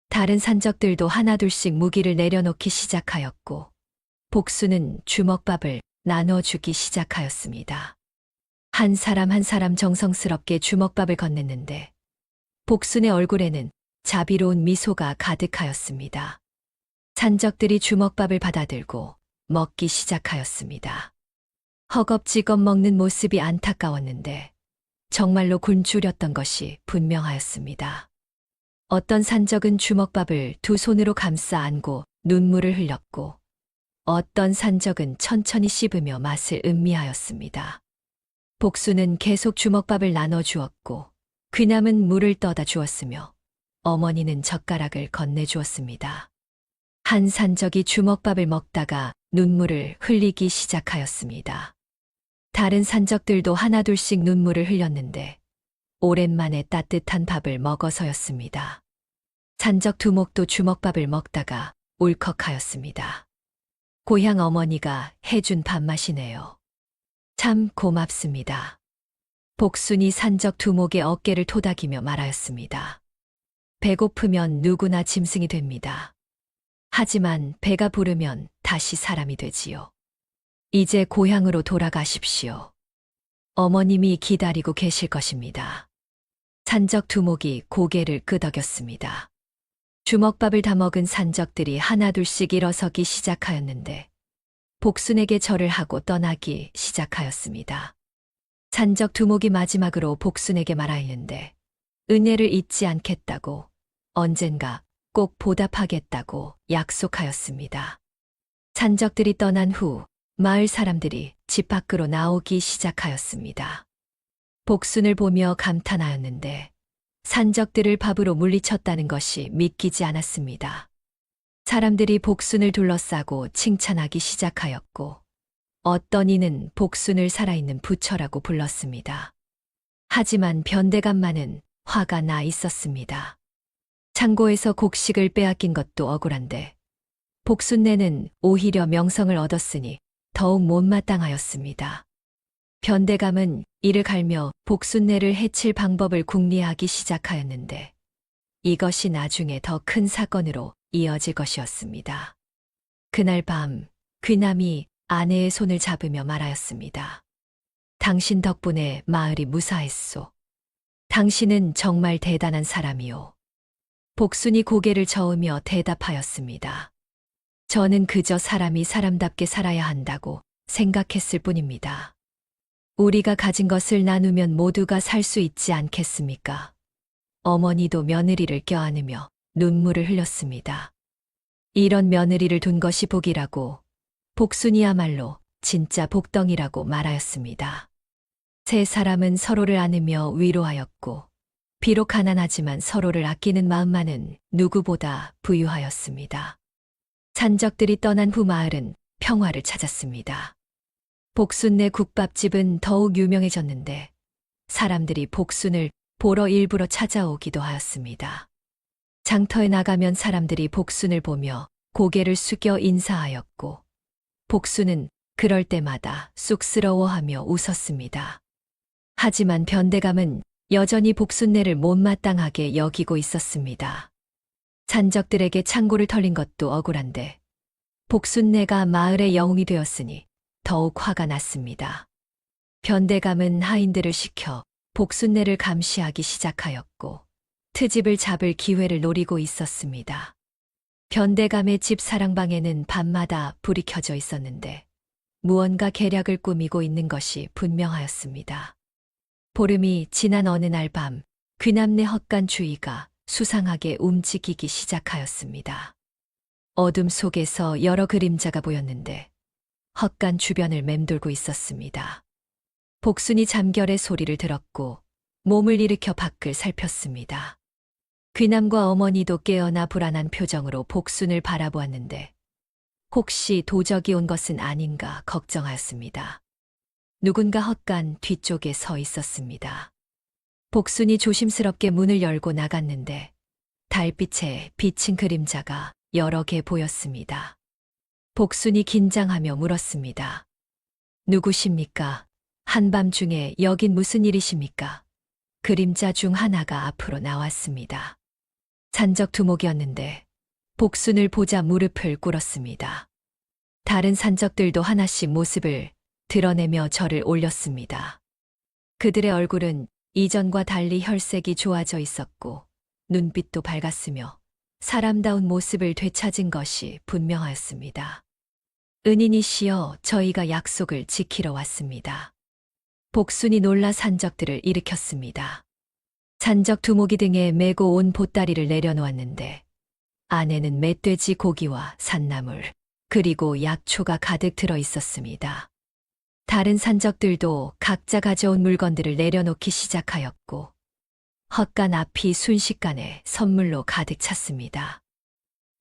다른 산적들도 하나둘씩 무기를 내려놓기 시작하였고 복순은 주먹밥을 나눠주기 시작하였습니다. 한 사람 한 사람 정성스럽게 주먹밥을 건넸는데 복순의 얼굴에는 자비로운 미소가 가득하였습니다. 산적들이 주먹밥을 받아들고 먹기 시작하였습니다. 허겁지겁 먹는 모습이 안타까웠는데 정말로 굶주렸던 것이 분명하였습니다. 어떤 산적은 주먹밥을 2손으로 감싸 안고 눈물을 흘렸고 어떤 산적은 천천히 씹으며 맛을 음미하였습니다. 복순은 계속 주먹밥을 나눠주었고 귀남은 물을 떠다 주었으며 어머니는 젓가락을 건네주었습니다. 한 산적이 주먹밥을 먹다가 눈물을 흘리기 시작하였습니다. 다른 산적들도 하나둘씩 눈물을 흘렸는데 오랜만에 따뜻한 밥을 먹어서였습니다. 산적 두목도 주먹밥을 먹다가 울컥하였습니다. 고향 어머니가 해준 밥맛이네요. 참 고맙습니다. 복순이 산적 두목의 어깨를 토닥이며 말하였습니다. 배고프면 누구나 짐승이 됩니다. 하지만 배가 부르면 다시 사람이 되지요. 이제 고향으로 돌아가십시오. 어머님이 기다리고 계실 것입니다. 산적 두목이 고개를 끄덕였습니다. 주먹밥을 다 먹은 산적들이 하나둘씩 일어서기 시작하였는데 복순에게 절을 하고 떠나기 시작하였습니다. 산적 두목이 마지막으로 복순에게 말하였는데 은혜를 잊지 않겠다고 언젠가 꼭 보답하겠다고 약속하였습니다. 산적들이 떠난 후 마을 사람들이 집 밖으로 나오기 시작하였습니다. 복순을 보며 감탄하였는데 산적들을 밥으로 물리쳤다는 것이 믿기지 않았습니다. 사람들이 복순을 둘러싸고 칭찬하기 시작하였고 어떤 이는 복순을 살아있는 부처라고 불렀습니다. 하지만 변대감만은 화가 나 있었습니다. 창고에서 곡식을 빼앗긴 것도 억울한데 복순네는 오히려 명성을 얻었으니 더욱 못마땅하였습니다. 변대감은 이를 갈며 복순네를 해칠 방법을 궁리하기 시작하였는데 이것이 나중에 더 큰 사건으로 이어질 것이었습니다. 그날 밤 귀남이 아내의 손을 잡으며 말하였습니다. 당신 덕분에 마을이 무사했소. 당신은 정말 대단한 사람이오. 복순이 고개를 저으며 대답하였습니다. 저는 그저 사람이 사람답게 살아야 한다고 생각했을 뿐입니다. 우리가 가진 것을 나누면 모두가 살 수 있지 않겠습니까? 어머니도 며느리를 껴안으며 눈물을 흘렸습니다. 이런 며느리를 둔 것이 복이라고 복순이야말로 진짜 복덩이라고 말하였습니다. 세 사람은 서로를 안으며 위로하였고 비록 가난하지만 서로를 아끼는 마음만은 누구보다 부유하였습니다. 산적들이 떠난 후 마을은 평화를 찾았습니다. 복순네 국밥집은 더욱 유명해졌는데 사람들이 복순을 보러 일부러 찾아오기도 하였습니다. 장터에 나가면 사람들이 복순을 보며 고개를 숙여 인사하였고 복순은 그럴 때마다 쑥스러워하며 웃었습니다. 하지만 변대감은 여전히 복순네를 못마땅하게 여기고 있었습니다. 산적들에게 창고를 털린 것도 억울한데 복순네가 마을의 영웅이 되었으니 더욱 화가 났습니다. 변대감은 하인들을 시켜 복순네를 감시하기 시작하였고 트집을 잡을 기회를 노리고 있었습니다. 변대감의 집 사랑방에는 밤마다 불이 켜져 있었는데 무언가 계략을 꾸미고 있는 것이 분명하였습니다. 보름이 지난 어느 날 밤 귀남네 헛간 주위가 수상하게 움직이기 시작하였습니다. 어둠 속에서 여러 그림자가 보였는데 헛간 주변을 맴돌고 있었습니다. 복순이 잠결의 소리를 들었고 몸을 일으켜 밖을 살폈습니다. 귀남과 어머니도 깨어나 불안한 표정으로 복순을 바라보았는데 혹시 도적이 온 것은 아닌가 걱정하였습니다. 누군가 헛간 뒤쪽에 서 있었습니다. 복순이 조심스럽게 문을 열고 나갔는데 달빛에 비친 그림자가 여러 개 보였습니다. 복순이 긴장하며 물었습니다. 누구십니까? 한밤중에 여긴 무슨 일이십니까? 그림자 중 하나가 앞으로 나왔습니다. 산적 두목이었는데 복순을 보자 무릎을 꿇었습니다. 다른 산적들도 하나씩 모습을 드러내며 절을 올렸습니다. 그들의 얼굴은 이전과 달리 혈색이 좋아져 있었고 눈빛도 밝았으며 사람다운 모습을 되찾은 것이 분명하였습니다. 은인이시여, 저희가 약속을 지키러 왔습니다. 복순이 놀라 산적들을 일으켰습니다. 산적 두목이 등에 메고 온 보따리를 내려놓았는데 안에는 멧돼지 고기와 산나물 그리고 약초가 가득 들어 있었습니다. 다른 산적들도 각자 가져온 물건들을 내려놓기 시작하였고 헛간 앞이 순식간에 선물로 가득 찼습니다.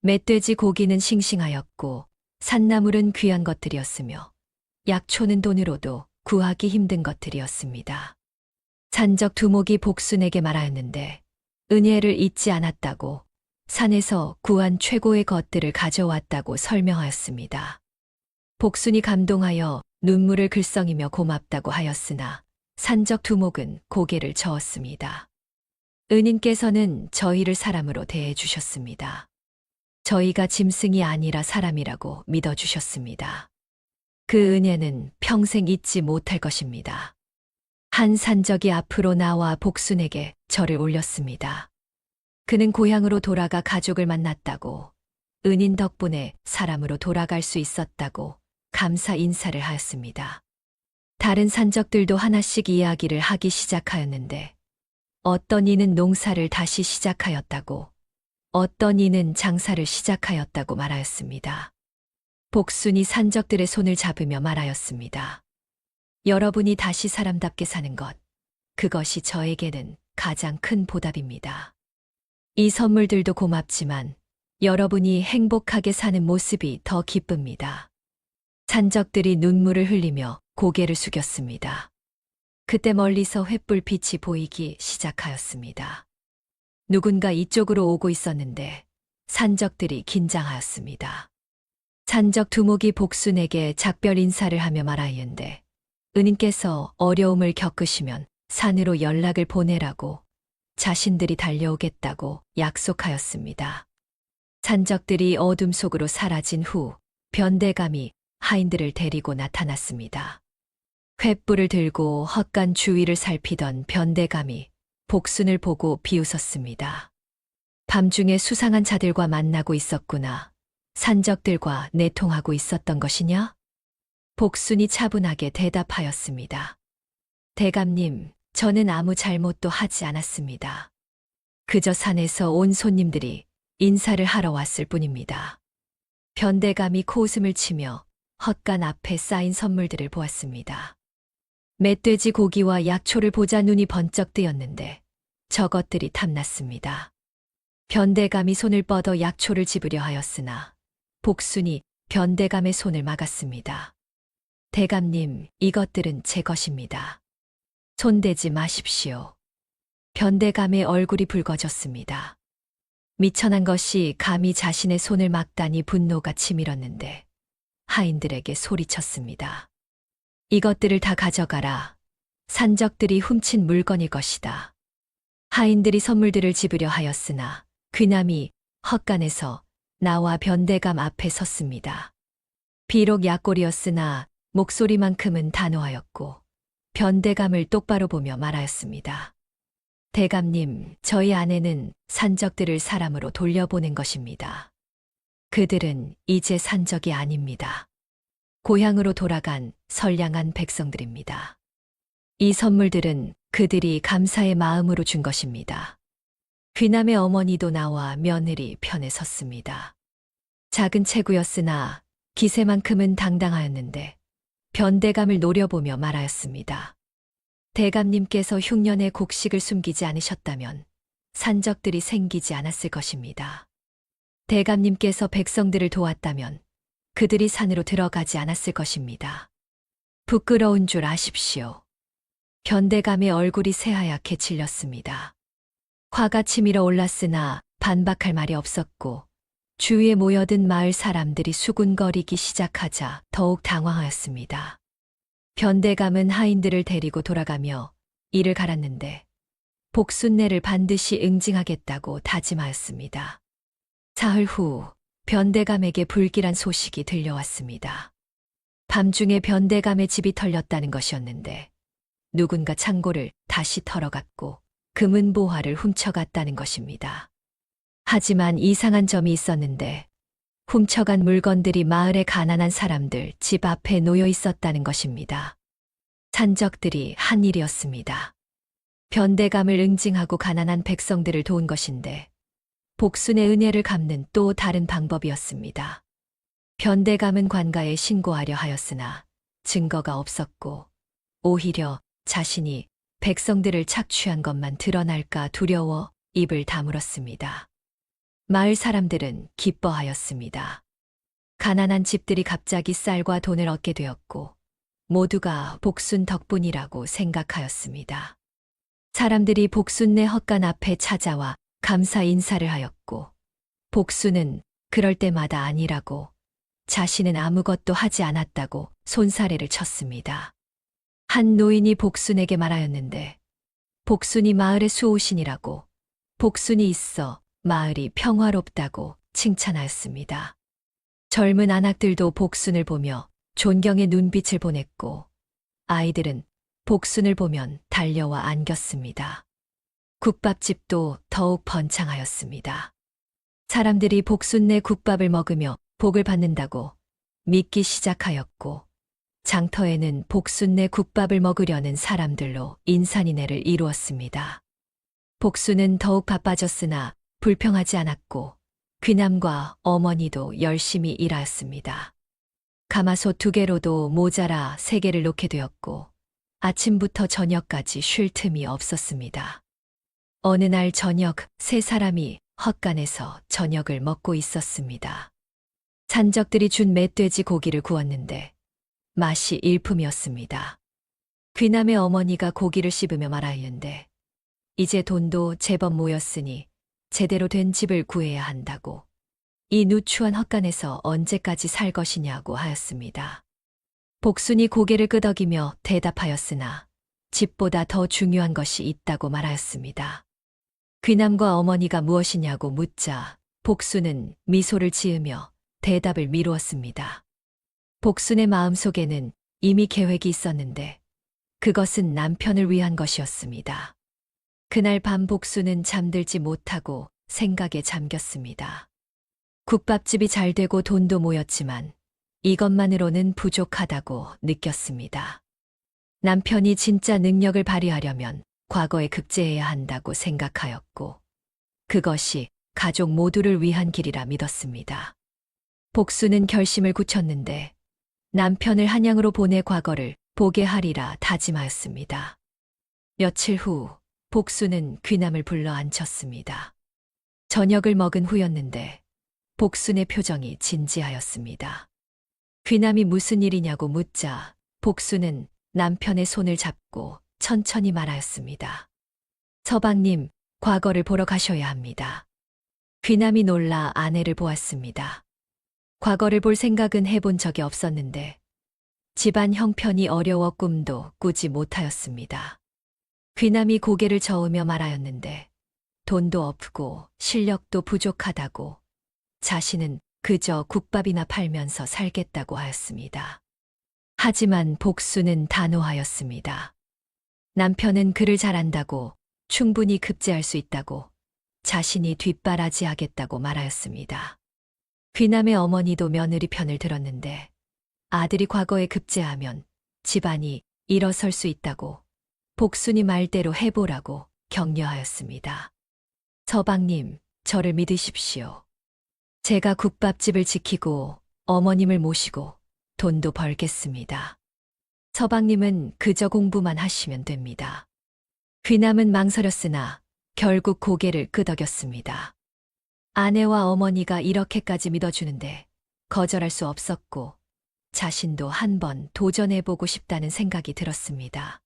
멧돼지 고기는 싱싱하였고 산나물은 귀한 것들이었으며 약초는 돈으로도 구하기 힘든 것들이었습니다. 산적 두목이 복순에게 말하였는데 은혜를 잊지 않았다고 산에서 구한 최고의 것들을 가져왔다고 설명하였습니다. 복순이 감동하여 눈물을 글썽이며 고맙다고 하였으나 산적 두목은 고개를 저었습니다. 은인께서는 저희를 사람으로 대해 주셨습니다. 저희가 짐승이 아니라 사람이라고 믿어주셨습니다. 그 은혜는 평생 잊지 못할 것입니다. 한 산적이 앞으로 나와 복순에게 절을 올렸습니다. 그는 고향으로 돌아가 가족을 만났다고, 은인 덕분에 사람으로 돌아갈 수 있었다고 감사 인사를 하였습니다. 다른 산적들도 하나씩 이야기를 하기 시작하였는데, 어떤 이는 농사를 다시 시작하였다고, 어떤 이는 장사를 시작하였다고 말하였습니다. 복순이 산적들의 손을 잡으며 말하였습니다. 여러분이 다시 사람답게 사는 것, 그것이 저에게는 가장 큰 보답입니다. 이 선물들도 고맙지만 여러분이 행복하게 사는 모습이 더 기쁩니다. 산적들이 눈물을 흘리며 고개를 숙였습니다. 그때 멀리서 횃불빛이 보이기 시작하였습니다. 누군가 이쪽으로 오고 있었는데 산적들이 긴장하였습니다. 산적 두목이 복순에게 작별 인사를 하며 말하였는데 은인께서 어려움을 겪으시면 산으로 연락을 보내라고 자신들이 달려오겠다고 약속하였습니다. 산적들이 어둠 속으로 사라진 후 변대감이 하인들을 데리고 나타났습니다. 횃불을 들고 헛간 주위를 살피던 변대감이 복순을 보고 비웃었습니다. 밤중에 수상한 자들과 만나고 있었구나. 산적들과 내통하고 있었던 것이냐? 복순이 차분하게 대답하였습니다. 대감님, 저는 아무 잘못도 하지 않았습니다. 그저 산에서 온 손님들이 인사를 하러 왔을 뿐입니다. 변대감이 코웃음을 치며 헛간 앞에 쌓인 선물들을 보았습니다. 멧돼지 고기와 약초를 보자 눈이 번쩍 뜨였는데 저것들이 탐났습니다. 변대감이 손을 뻗어 약초를 집으려 하였으나 복순이 변대감의 손을 막았습니다. 대감님, 이것들은 제 것입니다. 손대지 마십시오. 변대감의 얼굴이 붉어졌습니다. 미천한 것이 감히 자신의 손을 막다니 분노가 치밀었는데 하인들에게 소리쳤습니다. 이것들을 다 가져가라. 산적들이 훔친 물건일 것이다. 하인들이 선물들을 집으려 하였으나 귀남이 헛간에서 나와 변대감 앞에 섰습니다. 비록 약골이었으나 목소리만큼은 단호하였고 변대감을 똑바로 보며 말하였습니다. 대감님, 저희 아내는 산적들을 사람으로 돌려보낸 것입니다. 그들은 이제 산적이 아닙니다. 고향으로 돌아간 선량한 백성들입니다. 이 선물들은 그들이 감사의 마음으로 준 것입니다. 귀남의 어머니도 나와 며느리 편에 섰습니다. 작은 체구였으나 기세만큼은 당당하였는데 변대감을 노려보며 말하였습니다. 대감님께서 흉년의 곡식을 숨기지 않으셨다면 산적들이 생기지 않았을 것입니다. 대감님께서 백성들을 도왔다면 그들이 산으로 들어가지 않았을 것입니다. 부끄러운 줄 아십시오. 변대감의 얼굴이 새하얗게 질렸습니다. 화가 치밀어 올랐으나 반박할 말이 없었고 주위에 모여든 마을 사람들이 수군거리기 시작하자 더욱 당황하였습니다. 변대감은 하인들을 데리고 돌아가며 이를 갈았는데 복순내를 반드시 응징하겠다고 다짐하였습니다. 사흘 후 변대감에게 불길한 소식이 들려왔습니다. 밤중에 변대감의 집이 털렸다는 것이었는데 누군가 창고를 다시 털어갔고 금은보화를 훔쳐갔다는 것입니다. 하지만 이상한 점이 있었는데 훔쳐간 물건들이 마을의 가난한 사람들 집 앞에 놓여 있었다는 것입니다. 산적들이 한 일이었습니다. 변대감을 응징하고 가난한 백성들을 도운 것인데 복순의 은혜를 갚는 또 다른 방법이었습니다. 변대감은 관가에 신고하려 하였으나 증거가 없었고 오히려 자신이 백성들을 착취한 것만 드러날까 두려워 입을 다물었습니다. 마을 사람들은 기뻐하였습니다. 가난한 집들이 갑자기 쌀과 돈을 얻게 되었고 모두가 복순 덕분이라고 생각하였습니다. 사람들이 복순네 헛간 앞에 찾아와 감사 인사를 하였고, 복순은 그럴 때마다 아니라고, 자신은 아무것도 하지 않았다고 손사래를 쳤습니다. 한 노인이 복순에게 말하였는데, 복순이 마을의 수호신이라고, 복순이 있어 마을이 평화롭다고 칭찬하였습니다. 젊은 아낙들도 복순을 보며 존경의 눈빛을 보냈고, 아이들은 복순을 보면 달려와 안겼습니다. 국밥집도 더욱 번창하였습니다. 사람들이 복순네 국밥을 먹으며 복을 받는다고 믿기 시작하였고, 장터에는 복순네 국밥을 먹으려는 사람들로 인산인해를 이루었습니다. 복순은 더욱 바빠졌으나 불평하지 않았고, 귀남과 어머니도 열심히 일하였습니다. 가마솥 2개로도 모자라 3개를 놓게 되었고, 아침부터 저녁까지 쉴 틈이 없었습니다. 어느 날 저녁 3사람이 헛간에서 저녁을 먹고 있었습니다. 산적들이 준 멧돼지 고기를 구웠는데 맛이 일품이었습니다. 귀남의 어머니가 고기를 씹으며 말하였는데, 이제 돈도 제법 모였으니 제대로 된 집을 구해야 한다고, 이 누추한 헛간에서 언제까지 살 것이냐고 하였습니다. 복순이 고개를 끄덕이며 대답하였으나 집보다 더 중요한 것이 있다고 말하였습니다. 귀남과 어머니가 무엇이냐고 묻자 복순은 미소를 지으며 대답을 미루었습니다. 복순의 마음속에는 이미 계획이 있었는데 그것은 남편을 위한 것이었습니다. 그날 밤 복순은 잠들지 못하고 생각에 잠겼습니다. 국밥집이 잘 되고 돈도 모였지만 이것만으로는 부족하다고 느꼈습니다. 남편이 진짜 능력을 발휘하려면 과거에 급제해야 한다고 생각하였고, 그것이 가족 모두를 위한 길이라 믿었습니다. 복수는 결심을 굳혔는데 남편을 한양으로 보내 과거를 보게 하리라 다짐하였습니다. 며칠 후 복수는 귀남을 불러 앉혔습니다. 저녁을 먹은 후였는데 복순의 표정이 진지하였습니다. 귀남이 무슨 일이냐고 묻자 복순은 남편의 손을 잡고 천천히 말하였습니다. 서방님, 과거를 보러 가셔야 합니다. 귀남이 놀라 아내를 보았습니다. 과거를 볼 생각은 해본 적이 없었는데 집안 형편이 어려워 꿈도 꾸지 못하였습니다. 귀남이 고개를 저으며 말하였는데 돈도 없고 실력도 부족하다고 자신은 그저 국밥이나 팔면서 살겠다고 하였습니다. 하지만 복수는 단호하였습니다. 남편은 그를 잘 안다고 충분히 급제할 수 있다고 자신이 뒷바라지하겠다고 말하였습니다. 귀남의 어머니도 며느리 편을 들었는데 아들이 과거에 급제하면 집안이 일어설 수 있다고 복순이 말대로 해보라고 격려하였습니다. 서방님, 저를 믿으십시오. 제가 국밥집을 지키고 어머님을 모시고 돈도 벌겠습니다. 서방님은 그저 공부만 하시면 됩니다. 귀남은 망설였으나 결국 고개를 끄덕였습니다. 아내와 어머니가 이렇게까지 믿어주는데 거절할 수 없었고 자신도 한번 도전해보고 싶다는 생각이 들었습니다.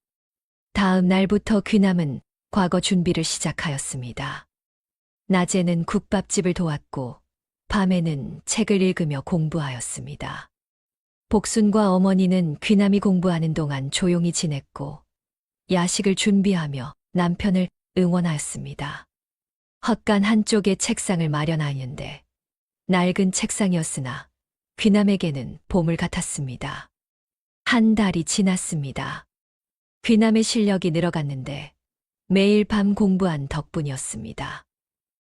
다음 날부터 귀남은 과거 준비를 시작하였습니다. 낮에는 국밥집을 도왔고 밤에는 책을 읽으며 공부하였습니다. 복순과 어머니는 귀남이 공부하는 동안 조용히 지냈고 야식을 준비하며 남편을 응원하였습니다. 헛간 한쪽에 책상을 마련하였는데 낡은 책상이었으나 귀남에게는 보물 같았습니다. 한 달이 지났습니다. 귀남의 실력이 늘어갔는데 매일 밤 공부한 덕분이었습니다.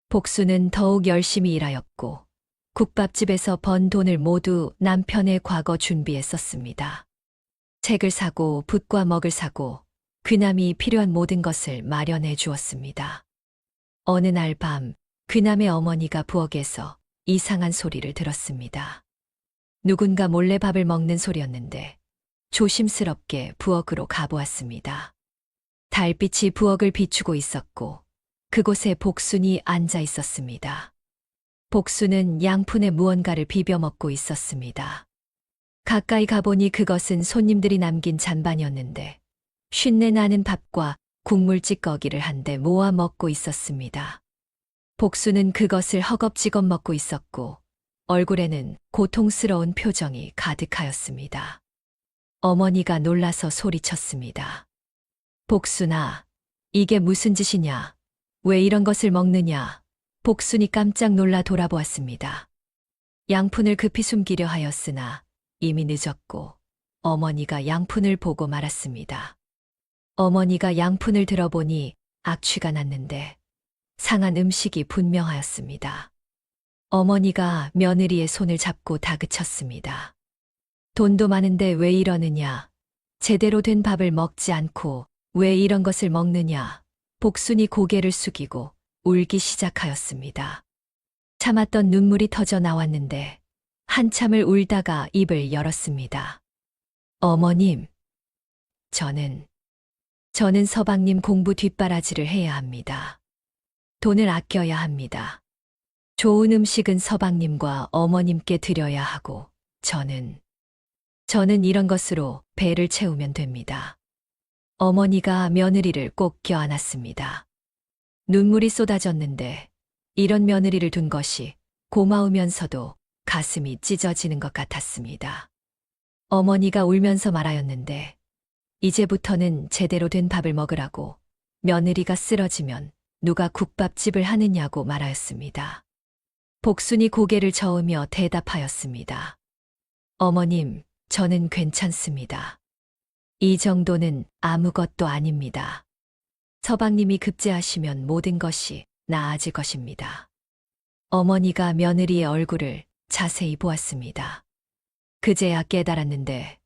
복수는 더욱 열심히 일하였고 국밥집에서 번 돈을 모두 남편의 과거 준비에 썼습니다. 책을 사고 붓과 먹을 사고 귀남이 필요한 모든 것을 마련해 주었습니다. 어느 날 밤 귀남의 어머니가 부엌에서 이상한 소리를 들었습니다. 누군가 몰래 밥을 먹는 소리였는데 조심스럽게 부엌으로 가보았습니다. 달빛이 부엌을 비추고 있었고 그곳에 복순이 앉아 있었습니다. 복순은 양푼에 무언가를 비벼 먹고 있었습니다. 가까이 가보니 그것은 손님들이 남긴 잔반이었는데 쉰내 나는 밥과 국물 찌꺼기를 한데 모아 먹고 있었습니다. 복수는 그것을 허겁지겁 먹고 있었고 얼굴에는 고통스러운 표정이 가득하였습니다. 어머니가 놀라서 소리쳤습니다. 복순아, 이게 무슨 짓이냐? 왜 이런 것을 먹느냐? 복순이 깜짝 놀라 돌아보았습니다. 양푼을 급히 숨기려 하였으나 이미 늦었고 어머니가 양푼을 보고 말았습니다. 어머니가 양푼을 들어보니 악취가 났는데 상한 음식이 분명하였습니다. 어머니가 며느리의 손을 잡고 다그쳤습니다. 돈도 많은데 왜 이러느냐? 제대로 된 밥을 먹지 않고 왜 이런 것을 먹느냐? 복순이 고개를 숙이고 울기 시작하였습니다. 참았던 눈물이 터져 나왔는데 한참을 울다가 입을 열었습니다. 어머님, 저는 서방님 공부 뒷바라지를 해야 합니다. 돈을 아껴야 합니다. 좋은 음식은 서방님과 어머님께 드려야 하고 저는 이런 것으로 배를 채우면 됩니다. 어머니가 며느리를 꼭 껴안았습니다. 눈물이 쏟아졌는데 이런 며느리를 둔 것이 고마우면서도 가슴이 찢어지는 것 같았습니다. 어머니가 울면서 말하였는데 이제부터는 제대로 된 밥을 먹으라고 며느리가 쓰러지면 누가 국밥집을 하느냐고 말하였습니다. 복순이 고개를 저으며 대답하였습니다. 어머님, 저는 괜찮습니다. 이 정도는 아무것도 아닙니다. 서방님이 급제하시면 모든 것이 나아질 것입니다. 어머니가 며느리의 얼굴을 자세히 보았습니다. 그제야 깨달았는데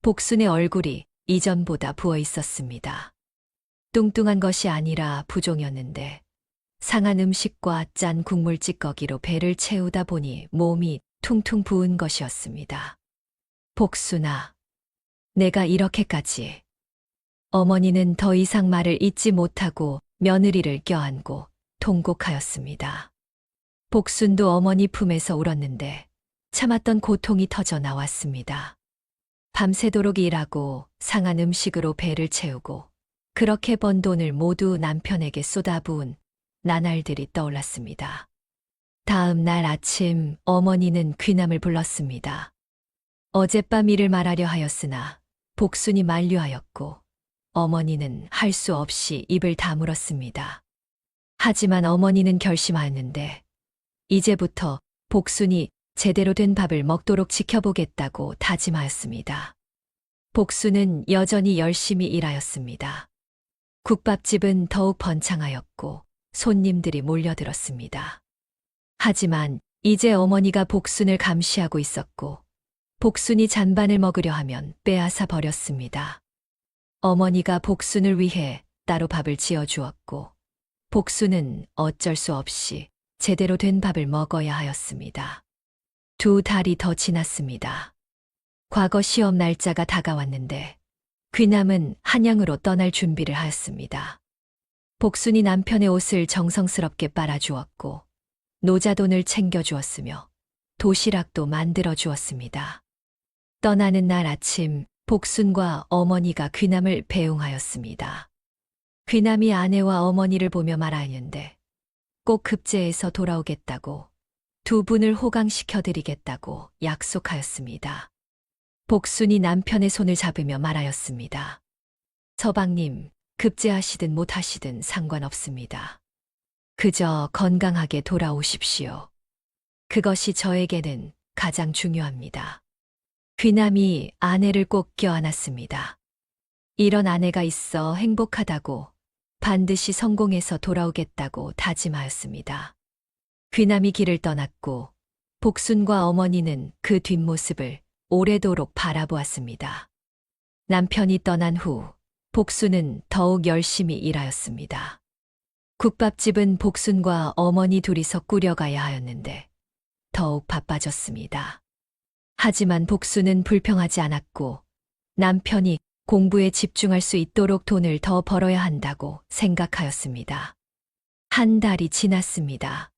복순의 얼굴이 이전보다 부어 있었습니다. 뚱뚱한 것이 아니라 부종이었는데 상한 음식과 짠 국물 찌꺼기로 배를 채우다 보니 몸이 퉁퉁 부은 것이었습니다. 복순아, 내가 이렇게까지. 어머니는 더 이상 말을 잇지 못하고 며느리를 껴안고 통곡하였습니다. 복순도 어머니 품에서 울었는데 참았던 고통이 터져 나왔습니다. 밤새도록 일하고 상한 음식으로 배를 채우고 그렇게 번 돈을 모두 남편에게 쏟아부은 나날들이 떠올랐습니다. 다음 날 아침 어머니는 귀남을 불렀습니다. 어젯밤 일을 말하려 하였으나 복순이 만류하였고 어머니는 할 수 없이 입을 다물었습니다. 하지만 어머니는 결심하였는데 이제부터 복순이 제대로 된 밥을 먹도록 지켜보겠다고 다짐하였습니다. 복순은 여전히 열심히 일하였습니다. 국밥집은 더욱 번창하였고 손님들이 몰려들었습니다. 하지만 이제 어머니가 복순을 감시하고 있었고 복순이 잔반을 먹으려 하면 빼앗아 버렸습니다. 어머니가 복순을 위해 따로 밥을 지어 주었고 복순은 어쩔 수 없이 제대로 된 밥을 먹어야 하였습니다. 2달이 더 지났습니다. 과거 시험 날짜가 다가왔는데 귀남은 한양으로 떠날 준비를 하였습니다. 복순이 남편의 옷을 정성스럽게 빨아주었고 노자돈을 챙겨주었으며 도시락도 만들어 주었습니다. 떠나는 날 아침 복순과 어머니가 귀남을 배웅하였습니다. 귀남이 아내와 어머니를 보며 말하였는데 꼭 급제해서 돌아오겠다고 두 분을 호강시켜드리겠다고 약속하였습니다. 복순이 남편의 손을 잡으며 말하였습니다. 서방님, 급제하시든 못하시든 상관없습니다. 그저 건강하게 돌아오십시오. 그것이 저에게는 가장 중요합니다. 귀남이 아내를 꼭 껴안았습니다. 이런 아내가 있어 행복하다고 반드시 성공해서 돌아오겠다고 다짐하였습니다. 귀남이 길을 떠났고 복순과 어머니는 그 뒷모습을 오래도록 바라보았습니다. 남편이 떠난 후 복순은 더욱 열심히 일하였습니다. 국밥집은 복순과 어머니 둘이서 꾸려가야 하였는데 더욱 바빠졌습니다. 하지만 복순은 불평하지 않았고 남편이 공부에 집중할 수 있도록 돈을 더 벌어야 한다고 생각하였습니다. 한 달이 지났습니다.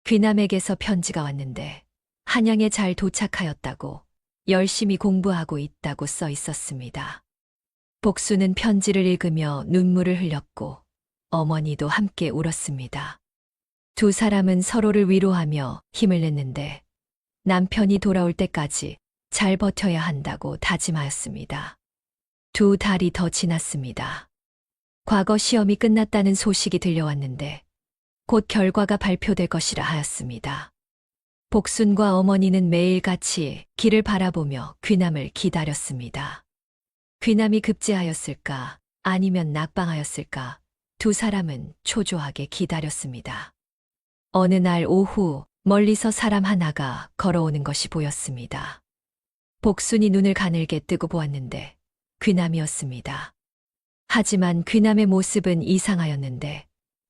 귀남에게서 편지가 왔는데 한양에 잘 도착하였다고 열심히 공부하고 있다고 써 있었습니다. 복수는 편지를 읽으며 눈물을 흘렸고 어머니도 함께 울었습니다. 두 사람은 서로를 위로하며 힘을 냈는데 남편이 돌아올 때까지 잘 버텨야 한다고 다짐하였습니다. 두 달이 더 지났습니다. 과거 시험이 끝났다는 소식이 들려왔는데 곧 결과가 발표될 것이라 하였습니다. 복순과 어머니는 매일같이 길을 바라보며 귀남을 기다렸습니다. 귀남이 급제하였을까 아니면 낙방하였을까 두 사람은 초조하게 기다렸습니다. 어느 날 오후 멀리서 사람 하나가 걸어오는 것이 보였습니다. 복순이 눈을 가늘게 뜨고 보았는데 귀남이었습니다. 하지만 귀남의 모습은 이상하였는데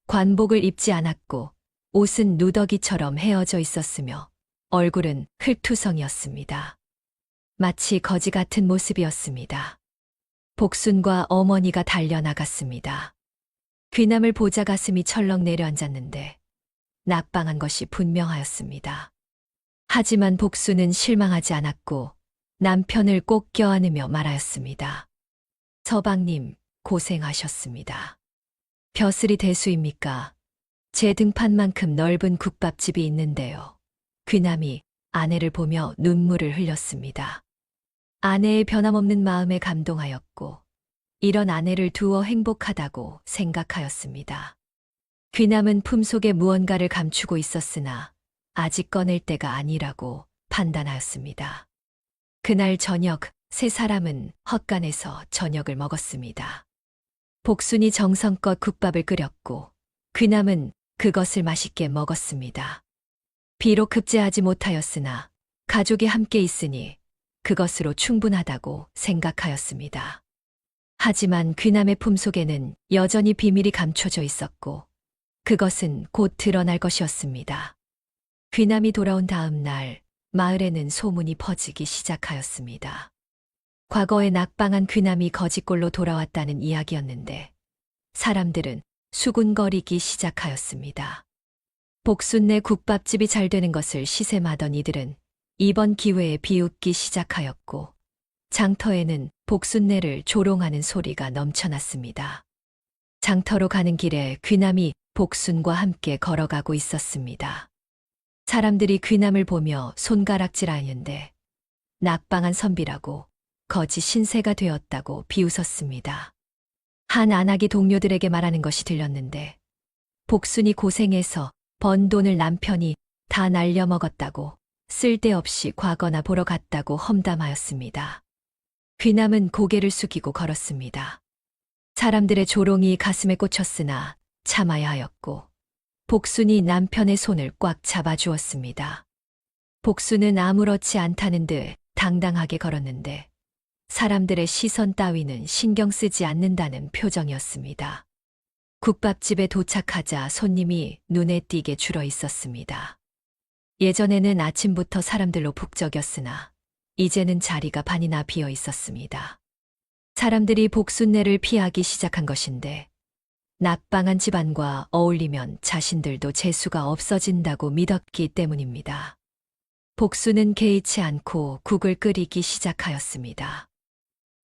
관복을 입지 않았고 옷은 누더기처럼 헤어져 있었으며 얼굴은 흙투성이었습니다. 마치 거지 같은 모습이었습니다. 복순과 어머니가 달려나갔습니다. 귀남을 보자 가슴이 철렁 내려앉았는데 낙방한 것이 분명하였습니다. 하지만 복순은 실망하지 않았고 남편을 꼭 껴안으며 말하였습니다. 서방님, 고생하셨습니다. 벼슬이 대수입니까? 제 등판만큼 넓은 국밥집이 있는데요. 귀남이 아내를 보며 눈물을 흘렸습니다. 아내의 변함없는 마음에 감동하였고 이런 아내를 두어 행복하다고 생각하였습니다. 귀남은 품속에 무언가를 감추고 있었으나 아직 꺼낼 때가 아니라고 판단하였습니다. 그날 저녁 세 사람은 헛간에서 저녁을 먹었습니다. 복순이 정성껏 국밥을 끓였고 귀남은 그것을 맛있게 먹었습니다. 비록 급제하지 못하였으나 가족이 함께 있으니 그것으로 충분하다고 생각하였습니다. 하지만 귀남의 품속에는 여전히 비밀이 감춰져 있었고 그것은 곧 드러날 것이었습니다. 귀남이 돌아온 다음 날 마을에는 소문이 퍼지기 시작하였습니다. 과거에 낙방한 귀남이 거지꼴로 돌아왔다는 이야기였는데 사람들은 수군거리기 시작하였습니다. 복순네 국밥집이 잘 되는 것을 시샘하던 이들은 이번 기회에 비웃기 시작하였고 장터에는 복순네를 조롱하는 소리가 넘쳐났습니다. 장터로 가는 길에 귀남이 복순과 함께 걸어가고 있었습니다. 사람들이 귀남을 보며 손가락질하였는데 낙방한 선비라고 거지 신세가 되었다고 비웃었습니다. 한 안하기 동료들에게 말하는 것이 들렸는데 복순이 고생해서 번 돈을 남편이 다 날려먹었다고 쓸데없이 과거나 보러 갔다고 험담하였습니다. 귀남은 고개를 숙이고 걸었습니다. 사람들의 조롱이 가슴에 꽂혔으나 참아야 하였고 복순이 남편의 손을 꽉 잡아주었습니다. 복순은 아무렇지 않다는 듯 당당하게 걸었는데 사람들의 시선 따위는 신경 쓰지 않는다는 표정이었습니다. 국밥집에 도착하자 손님이 눈에 띄게 줄어 있었습니다. 예전에는 아침부터 사람들로 북적였으나 이제는 자리가 반이나 비어 있었습니다. 사람들이 복순네를 피하기 시작한 것인데 낙방한 집안과 어울리면 자신들도 재수가 없어진다고 믿었기 때문입니다. 복순은 개의치 않고 국을 끓이기 시작하였습니다.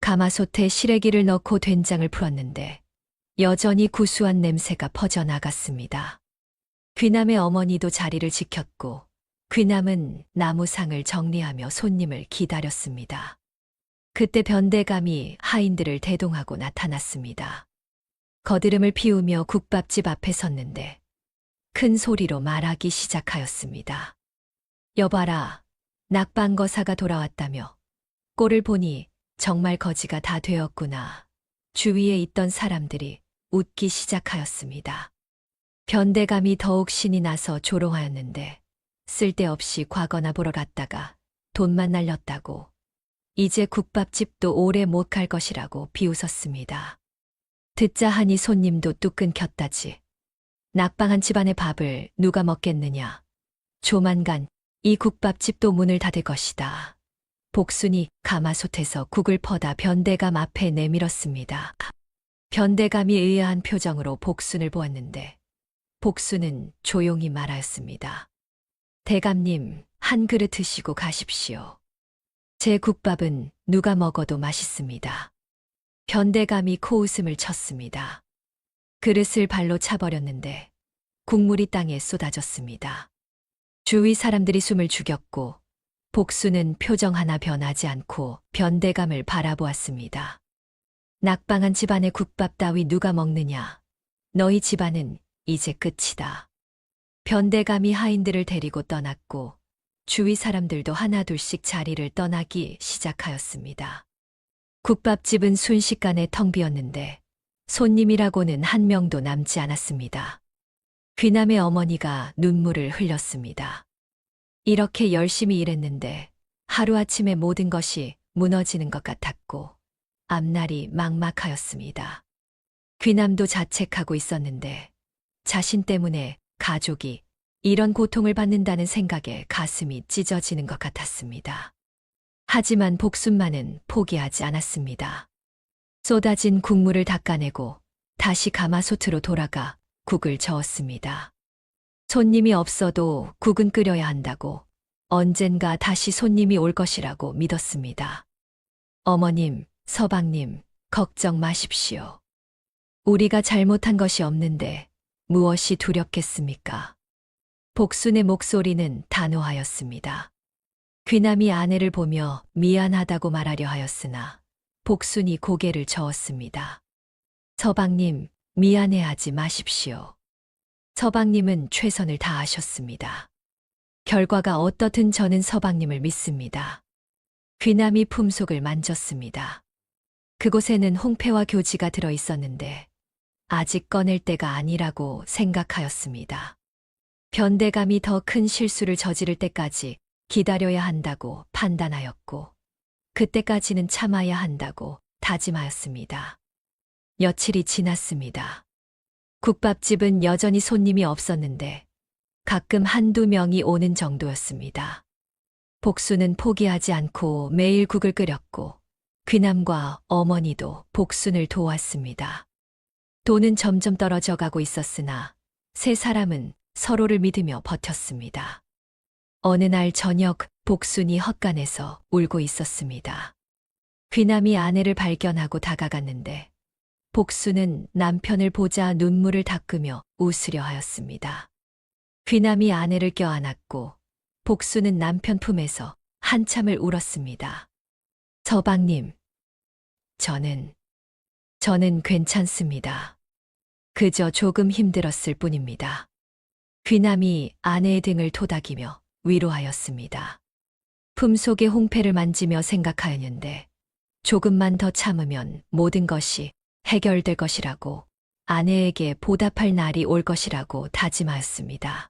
가마솥에 시래기를 넣고 된장을 풀었는데 여전히 구수한 냄새가 퍼져나갔습니다. 귀남의 어머니도 자리를 지켰고 귀남은 나무상을 정리하며 손님을 기다렸습니다. 그때 변대감이 하인들을 대동하고 나타났습니다. 거드름을 피우며 국밥집 앞에 섰는데 큰 소리로 말하기 시작하였습니다. 여봐라, 낙방거사가 돌아왔다며 꼴을 보니 정말 거지가 다 되었구나. 주위에 있던 사람들이 웃기 시작하였습니다. 변대감이 더욱 신이 나서 조롱하였는데 쓸데없이 과거나 보러 갔다가 돈만 날렸다고 이제 국밥집도 오래 못 갈 것이라고 비웃었습니다. 듣자 하니 손님도 뚝 끊겼다지. 낙방한 집안의 밥을 누가 먹겠느냐. 조만간 이 국밥집도 문을 닫을 것이다. 복순이 가마솥에서 국을 퍼다 변대감 앞에 내밀었습니다. 변대감이 의아한 표정으로 복순을 보았는데 복순은 조용히 말하였습니다. 대감님, 한 그릇 드시고 가십시오. 제 국밥은 누가 먹어도 맛있습니다. 변대감이 코웃음을 쳤습니다. 그릇을 발로 차버렸는데 국물이 땅에 쏟아졌습니다. 주위 사람들이 숨을 죽였고 복수는 표정 하나 변하지 않고 변대감을 바라보았습니다. 낙방한 집안의 국밥 따위 누가 먹느냐. 너희 집안은 이제 끝이다. 변대감이 하인들을 데리고 떠났고 주위 사람들도 하나둘씩 자리를 떠나기 시작하였습니다. 국밥집은 순식간에 텅 비었는데 손님이라고는 한 명도 남지 않았습니다. 귀남의 어머니가 눈물을 흘렸습니다. 이렇게 열심히 일했는데 하루아침에 모든 것이 무너지는 것 같았고 앞날이 막막하였습니다. 귀남도 자책하고 있었는데 자신 때문에 가족이 이런 고통을 받는다는 생각에 가슴이 찢어지는 것 같았습니다. 하지만 복순만은 포기하지 않았습니다. 쏟아진 국물을 닦아내고 다시 가마솥으로 돌아가 국을 저었습니다. 손님이 없어도 국은 끓여야 한다고 언젠가 다시 손님이 올 것이라고 믿었습니다. 어머님, 서방님, 걱정 마십시오. 우리가 잘못한 것이 없는데 무엇이 두렵겠습니까? 복순의 목소리는 단호하였습니다. 귀남이 아내를 보며 미안하다고 말하려 하였으나 복순이 고개를 저었습니다. 서방님, 미안해하지 마십시오. 서방님은 최선을 다하셨습니다. 결과가 어떻든 저는 서방님을 믿습니다. 귀남이 품속을 만졌습니다. 그곳에는 홍패와 교지가 들어 있었는데 아직 꺼낼 때가 아니라고 생각하였습니다. 변대감이 더 큰 실수를 저지를 때까지 기다려야 한다고 판단하였고 그때까지는 참아야 한다고 다짐하였습니다. 며칠이 지났습니다. 국밥집은 여전히 손님이 없었는데 가끔 한두 명이 오는 정도였습니다. 복순은 포기하지 않고 매일 국을 끓였고 귀남과 어머니도 복순을 도왔습니다. 돈은 점점 떨어져 가고 있었으나 세 사람은 서로를 믿으며 버텼습니다. 어느 날 저녁 복순이 헛간에서 울고 있었습니다. 귀남이 아내를 발견하고 다가갔는데 복순은 남편을 보자 눈물을 닦으며 웃으려 하였습니다. 귀남이 아내를 껴안았고 복순은 남편 품에서 한참을 울었습니다. 서방님, 저는 괜찮습니다. 그저 조금 힘들었을 뿐입니다. 귀남이 아내의 등을 토닥이며 위로하였습니다. 품속의 홍패를 만지며 생각하였는데 조금만 더 참으면 모든 것이 해결될 것이라고 아내에게 보답할 날이 올 것이라고 다짐하였습니다.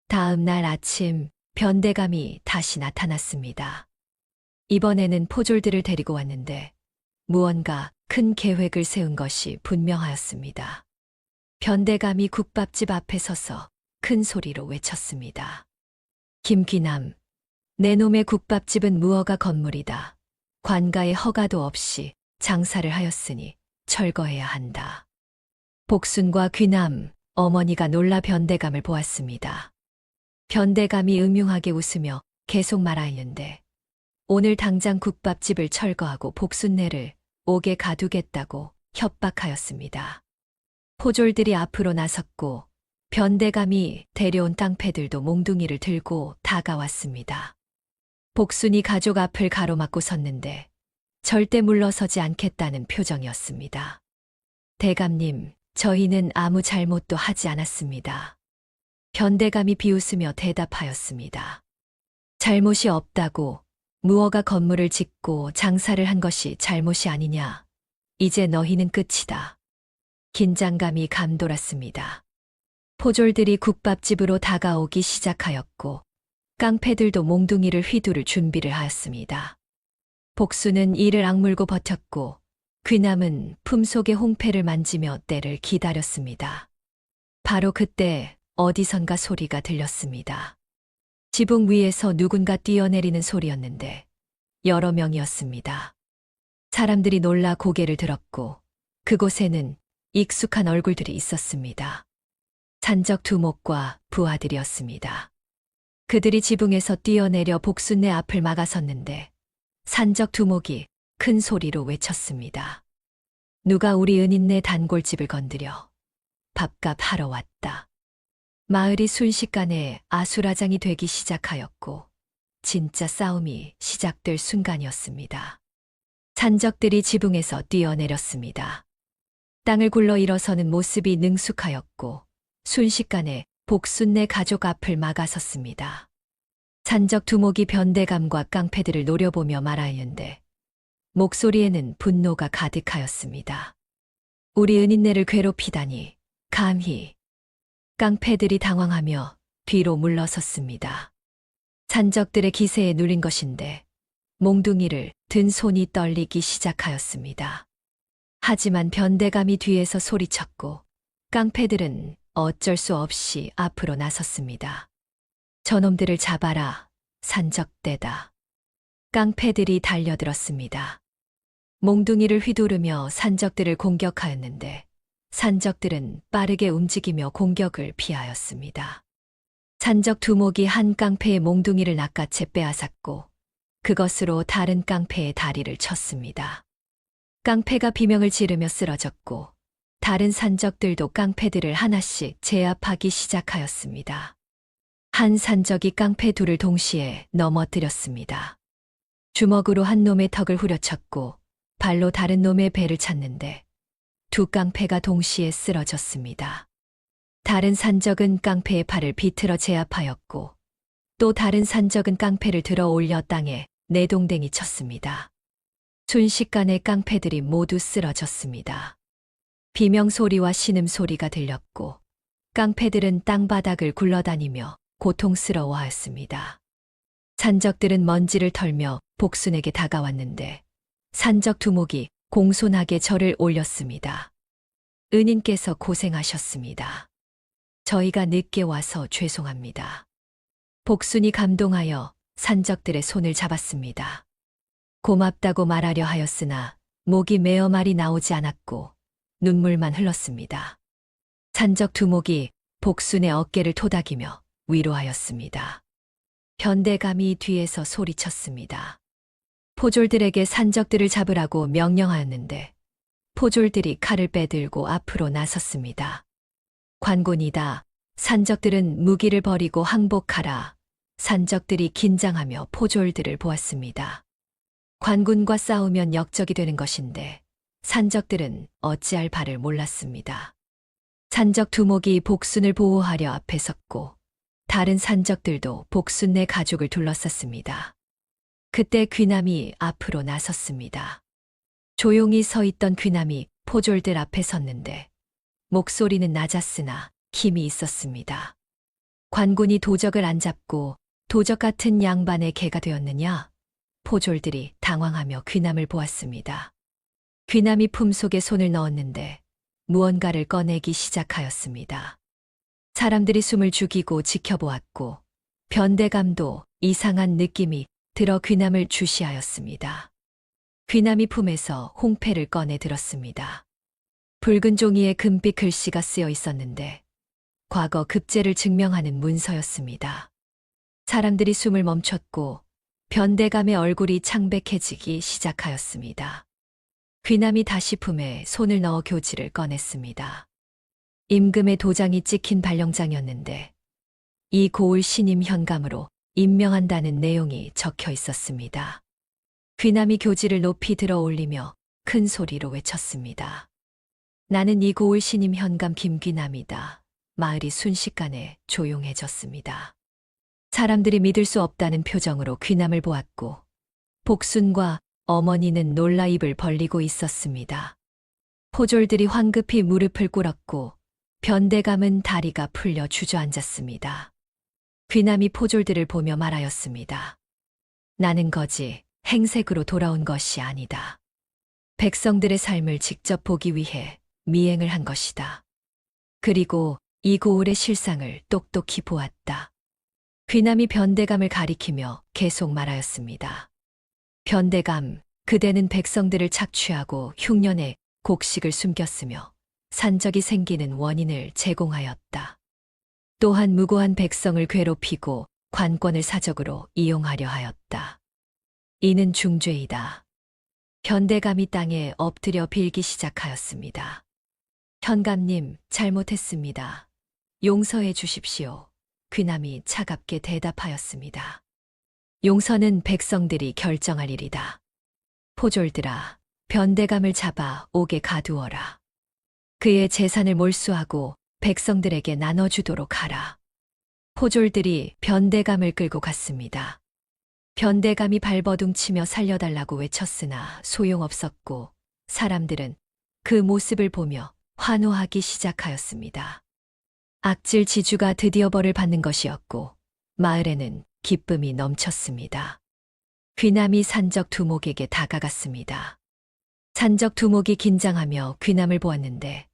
다음 날 아침 변대감이 다시 나타났습니다. 이번에는 포졸들을 데리고 왔는데 무언가 큰 계획을 세운 것이 분명하였습니다. 변대감이 국밥집 앞에 서서 큰 소리로 외쳤습니다. 김귀남, 내 놈의 국밥집은 무허가 건물이다. 관가의 허가도 없이 장사를 하였으니 철거해야 한다. 복순과 귀남, 어머니가 놀라 변대감을 보았습니다. 변대감이 음흉하게 웃으며 계속 말하였는데 오늘 당장 국밥집을 철거하고 복순네를 옥에 가두겠다고 협박하였습니다. 포졸들이 앞으로 나섰고 변대감이 데려온 깡패들도 몽둥이를 들고 다가왔습니다. 복순이 가족 앞을 가로막고 섰는데 절대 물러서지 않겠다는 표정이었습니다. 대감님, 저희는 아무 잘못도 하지 않았습니다. 변대감이 비웃으며 대답하였습니다. 잘못이 없다고 무허가 건물을 짓고 장사를 한 것이 잘못이 아니냐. 이제 너희는 끝이다. 긴장감이 감돌았습니다. 포졸들이 국밥집으로 다가오기 시작하였고 깡패들도 몽둥이를 휘두를 준비를 하였습니다. 복수는 이를 악물고 버텼고 귀남은 품속의 홍패를 만지며 때를 기다렸습니다. 바로 그때 어디선가 소리가 들렸습니다. 지붕 위에서 누군가 뛰어내리는 소리였는데 여러 명이었습니다. 사람들이 놀라 고개를 들었고 그곳에는 익숙한 얼굴들이 있었습니다. 산적 두목과 부하들이었습니다. 그들이 지붕에서 뛰어내려 복순네 앞을 막아섰는데 산적 두목이 큰 소리로 외쳤습니다. 누가 우리 은인네 단골집을 건드려 밥값 하러 왔다. 마을이 순식간에 아수라장이 되기 시작하였고 진짜 싸움이 시작될 순간이었습니다. 산적들이 지붕에서 뛰어내렸습니다. 땅을 굴러 일어서는 모습이 능숙하였고 순식간에 복순네 가족 앞을 막아섰습니다. 산적 두목이 변대감과 깡패들을 노려보며 말하였는데 목소리에는 분노가 가득하였습니다. 우리 은인네를 괴롭히다니 감히. 깡패들이 당황하며 뒤로 물러섰습니다. 산적들의 기세에 눌린 것인데 몽둥이를 든 손이 떨리기 시작하였습니다. 하지만 변대감이 뒤에서 소리쳤고 깡패들은 어쩔 수 없이 앞으로 나섰습니다. 저놈들을 잡아라. 산적대다. 깡패들이 달려들었습니다. 몽둥이를 휘두르며 산적들을 공격하였는데 산적들은 빠르게 움직이며 공격을 피하였습니다. 산적 두목이 한 깡패의 몽둥이를 낚아채 빼앗았고 그것으로 다른 깡패의 다리를 쳤습니다. 깡패가 비명을 지르며 쓰러졌고 다른 산적들도 깡패들을 하나씩 제압하기 시작하였습니다. 한 산적이 깡패 둘을 동시에 넘어뜨렸습니다. 주먹으로 한 놈의 턱을 후려쳤고 발로 다른 놈의 배를 찼는데 두 깡패가 동시에 쓰러졌습니다. 다른 산적은 깡패의 팔을 비틀어 제압하였고 또 다른 산적은 깡패를 들어 올려 땅에 내동댕이 쳤습니다. 순식간에 깡패들이 모두 쓰러졌습니다. 비명소리와 신음소리가 들렸고 깡패들은 땅바닥을 굴러다니며 고통스러워하였습니다. 산적들은 먼지를 털며 복순에게 다가왔는데 산적 두목이 공손하게 절을 올렸습니다. 은인께서 고생하셨습니다. 저희가 늦게 와서 죄송합니다. 복순이 감동하여 산적들의 손을 잡았습니다. 고맙다고 말하려 하였으나 목이 메어 말이 나오지 않았고 눈물만 흘렀습니다. 산적 두목이 복순의 어깨를 토닥이며 위로하였습니다. 변대감이 뒤에서 소리쳤습니다. 포졸들에게 산적들을 잡으라고 명령하였는데 포졸들이 칼을 빼들고 앞으로 나섰습니다. 관군이다. 산적들은 무기를 버리고 항복하라. 산적들이 긴장하며 포졸들을 보았습니다. 관군과 싸우면 역적이 되는 것인데 산적들은 어찌할 바를 몰랐습니다. 산적 두목이 복순을 보호하려 앞에 섰고 다른 산적들도 복순네 가족을 둘러쌌습니다. 그때 귀남이 앞으로 나섰습니다. 조용히 서 있던 귀남이 포졸들 앞에 섰는데 목소리는 낮았으나 힘이 있었습니다. 관군이 도적을 안 잡고 도적 같은 양반의 개가 되었느냐? 포졸들이 당황하며 귀남을 보았습니다. 귀남이 품속에 손을 넣었는데 무언가를 꺼내기 시작하였습니다. 사람들이 숨을 죽이고 지켜보았고 변대감도 이상한 느낌이 들어 귀남을 주시하였습니다. 귀남이 품에서 홍패를 꺼내 들었습니다. 붉은 종이에 금빛 글씨가 쓰여 있었는데 과거 급제를 증명하는 문서였습니다. 사람들이 숨을 멈췄고 변대감의 얼굴이 창백해지기 시작하였습니다. 귀남이 다시 품에 손을 넣어 교지를 꺼냈습니다. 임금의 도장이 찍힌 발령장이었는데 이 고을 신임 현감으로 임명한다는 내용이 적혀 있었습니다. 귀남이 교지를 높이 들어 올리며 큰 소리로 외쳤습니다. 나는 이 고을 신임 현감 김귀남이다. 마을이 순식간에 조용해졌습니다. 사람들이 믿을 수 없다는 표정으로 귀남을 보았고 복순과 어머니는 놀라 입을 벌리고 있었습니다. 포졸들이 황급히 무릎을 꿇었고 변대감은 다리가 풀려 주저앉았습니다. 귀남이 포졸들을 보며 말하였습니다. 나는 거지 행색으로 돌아온 것이 아니다. 백성들의 삶을 직접 보기 위해 미행을 한 것이다. 그리고 이 고을의 실상을 똑똑히 보았다. 귀남이 변대감을 가리키며 계속 말하였습니다. 변대감, 그대는 백성들을 착취하고 흉년에 곡식을 숨겼으며 산적이 생기는 원인을 제공하였다. 또한 무고한 백성을 괴롭히고 관권을 사적으로 이용하려 하였다. 이는 중죄이다. 변대감이 땅에 엎드려 빌기 시작하였습니다. 현감님, 잘못했습니다. 용서해 주십시오. 귀남이 차갑게 대답하였습니다. 용서는 백성들이 결정할 일이다. 포졸들아, 변대감을 잡아 옥에 가두어라. 그의 재산을 몰수하고 백성들에게 나눠주도록 하라. 포졸들이 변대감을 끌고 갔습니다. 변대감이 발버둥치며 살려달라고 외쳤으나 소용없었고 사람들은 그 모습을 보며 환호하기 시작하였습니다. 악질 지주가 드디어 벌을 받는 것이었고 마을에는 기쁨이 넘쳤습니다. 귀남이 산적 두목에게 다가갔습니다. 산적 두목이 긴장하며 귀남을 보았는데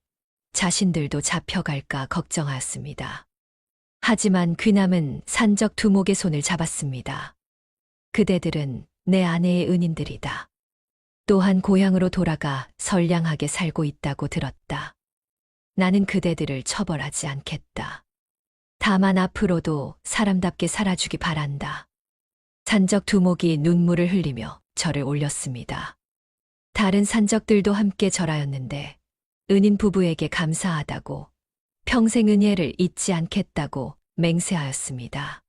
자신들도 잡혀갈까 걱정하였습니다. 하지만 귀남은 산적 두목의 손을 잡았습니다. 그대들은 내 아내의 은인들이다. 또한 고향으로 돌아가 선량하게 살고 있다고 들었다. 나는 그대들을 처벌하지 않겠다. 다만 앞으로도 사람답게 살아주기 바란다. 산적 두목이 눈물을 흘리며 절을 올렸습니다. 다른 산적들도 함께 절하였는데 은인 부부에게 감사하다고 평생 은혜를 잊지 않겠다고 맹세하였습니다.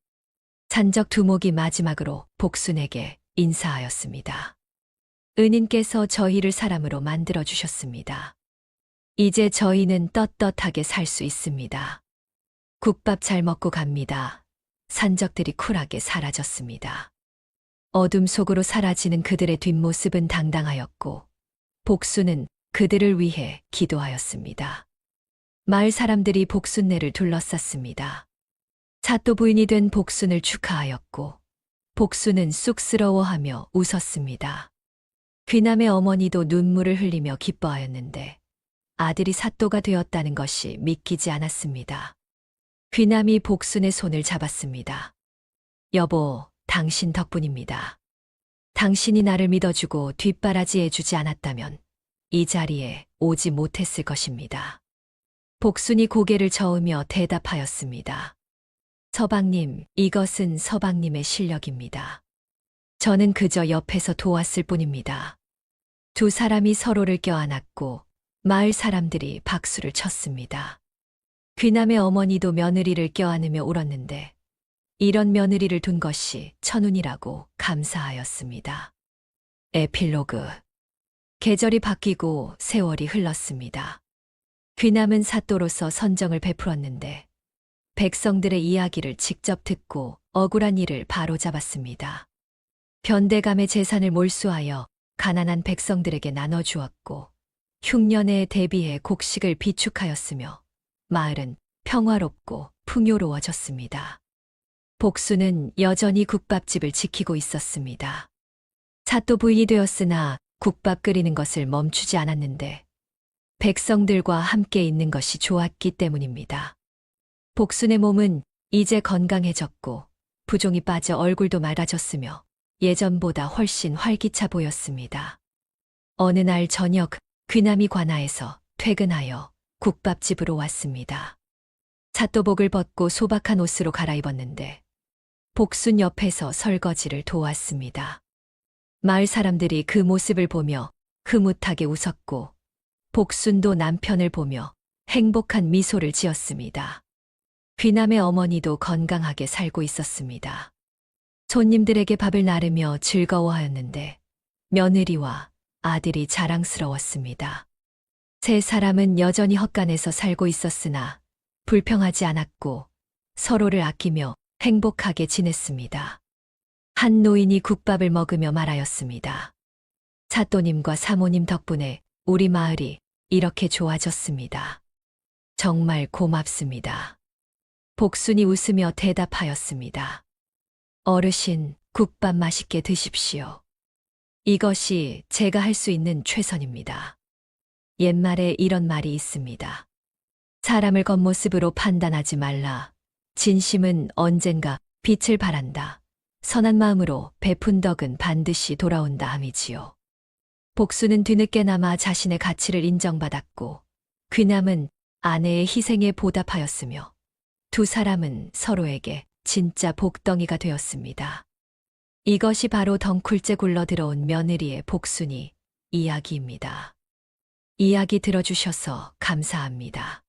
산적 두목이 마지막으로 복순에게 인사하였습니다. 은인께서 저희를 사람으로 만들어 주셨습니다. 이제 저희는 떳떳하게 살 수 있습니다. 국밥 잘 먹고 갑니다. 산적들이 쿨하게 사라졌습니다. 어둠 속으로 사라지는 그들의 뒷모습은 당당하였고 복순은 그들을 위해 기도하였습니다. 마을 사람들이 복순네를 둘러쌌습니다. 사또 부인이 된 복순을 축하하였고 복순은 쑥스러워하며 웃었습니다. 귀남의 어머니도 눈물을 흘리며 기뻐하였는데 아들이 사또가 되었다는 것이 믿기지 않았습니다. 귀남이 복순의 손을 잡았습니다. 여보, 당신 덕분입니다. 당신이 나를 믿어주고 뒷바라지해주지 않았다면 이 자리에 오지 못했을 것입니다. 복순이 고개를 저으며 대답하였습니다. 서방님, 이것은 서방님의 실력입니다. 저는 그저 옆에서 도왔을 뿐입니다. 두 사람이 서로를 껴안았고 마을 사람들이 박수를 쳤습니다. 귀남의 어머니도 며느리를 껴안으며 울었는데 이런 며느리를 둔 것이 천운이라고 감사하였습니다. 에필로그. 계절이 바뀌고 세월이 흘렀습니다. 귀남은 사또로서 선정을 베풀었는데 백성들의 이야기를 직접 듣고 억울한 일을 바로잡았습니다. 변대감의 재산을 몰수하여 가난한 백성들에게 나눠주었고 흉년에 대비해 곡식을 비축하였으며 마을은 평화롭고 풍요로워졌습니다. 복수는 여전히 국밥집을 지키고 있었습니다. 사또 부인이 되었으나 국밥 끓이는 것을 멈추지 않았는데 백성들과 함께 있는 것이 좋았기 때문입니다. 복순의 몸은 이제 건강해졌고 부종이 빠져 얼굴도 맑아졌으며 예전보다 훨씬 활기차 보였습니다. 어느 날 저녁 귀남이 관아에서 퇴근하여 국밥집으로 왔습니다. 사또복을 벗고 소박한 옷으로 갈아입었는데 복순 옆에서 설거지를 도왔습니다. 마을 사람들이 그 모습을 보며 흐뭇하게 웃었고 복순도 남편을 보며 행복한 미소를 지었습니다. 귀남의 어머니도 건강하게 살고 있었습니다. 손님들에게 밥을 나르며 즐거워하였는데 며느리와 아들이 자랑스러웠습니다. 세 사람은 여전히 헛간에서 살고 있었으나 불평하지 않았고 서로를 아끼며 행복하게 지냈습니다. 한 노인이 국밥을 먹으며 말하였습니다. 사또님과 사모님 덕분에 우리 마을이 이렇게 좋아졌습니다. 정말 고맙습니다. 복순이 웃으며 대답하였습니다. 어르신, 국밥 맛있게 드십시오. 이것이 제가 할 수 있는 최선입니다. 옛말에 이런 말이 있습니다. 사람을 겉모습으로 판단하지 말라. 진심은 언젠가 빛을 발한다. 선한 마음으로 베푼 덕은 반드시 돌아온다 함이지요. 복수는 뒤늦게나마 자신의 가치를 인정받았고 귀남은 아내의 희생에 보답하였으며 두 사람은 서로에게 진짜 복덩이가 되었습니다. 이것이 바로 덩굴째 굴러 들어온 며느리의 복순이 이야기입니다. 이야기 들어주셔서 감사합니다.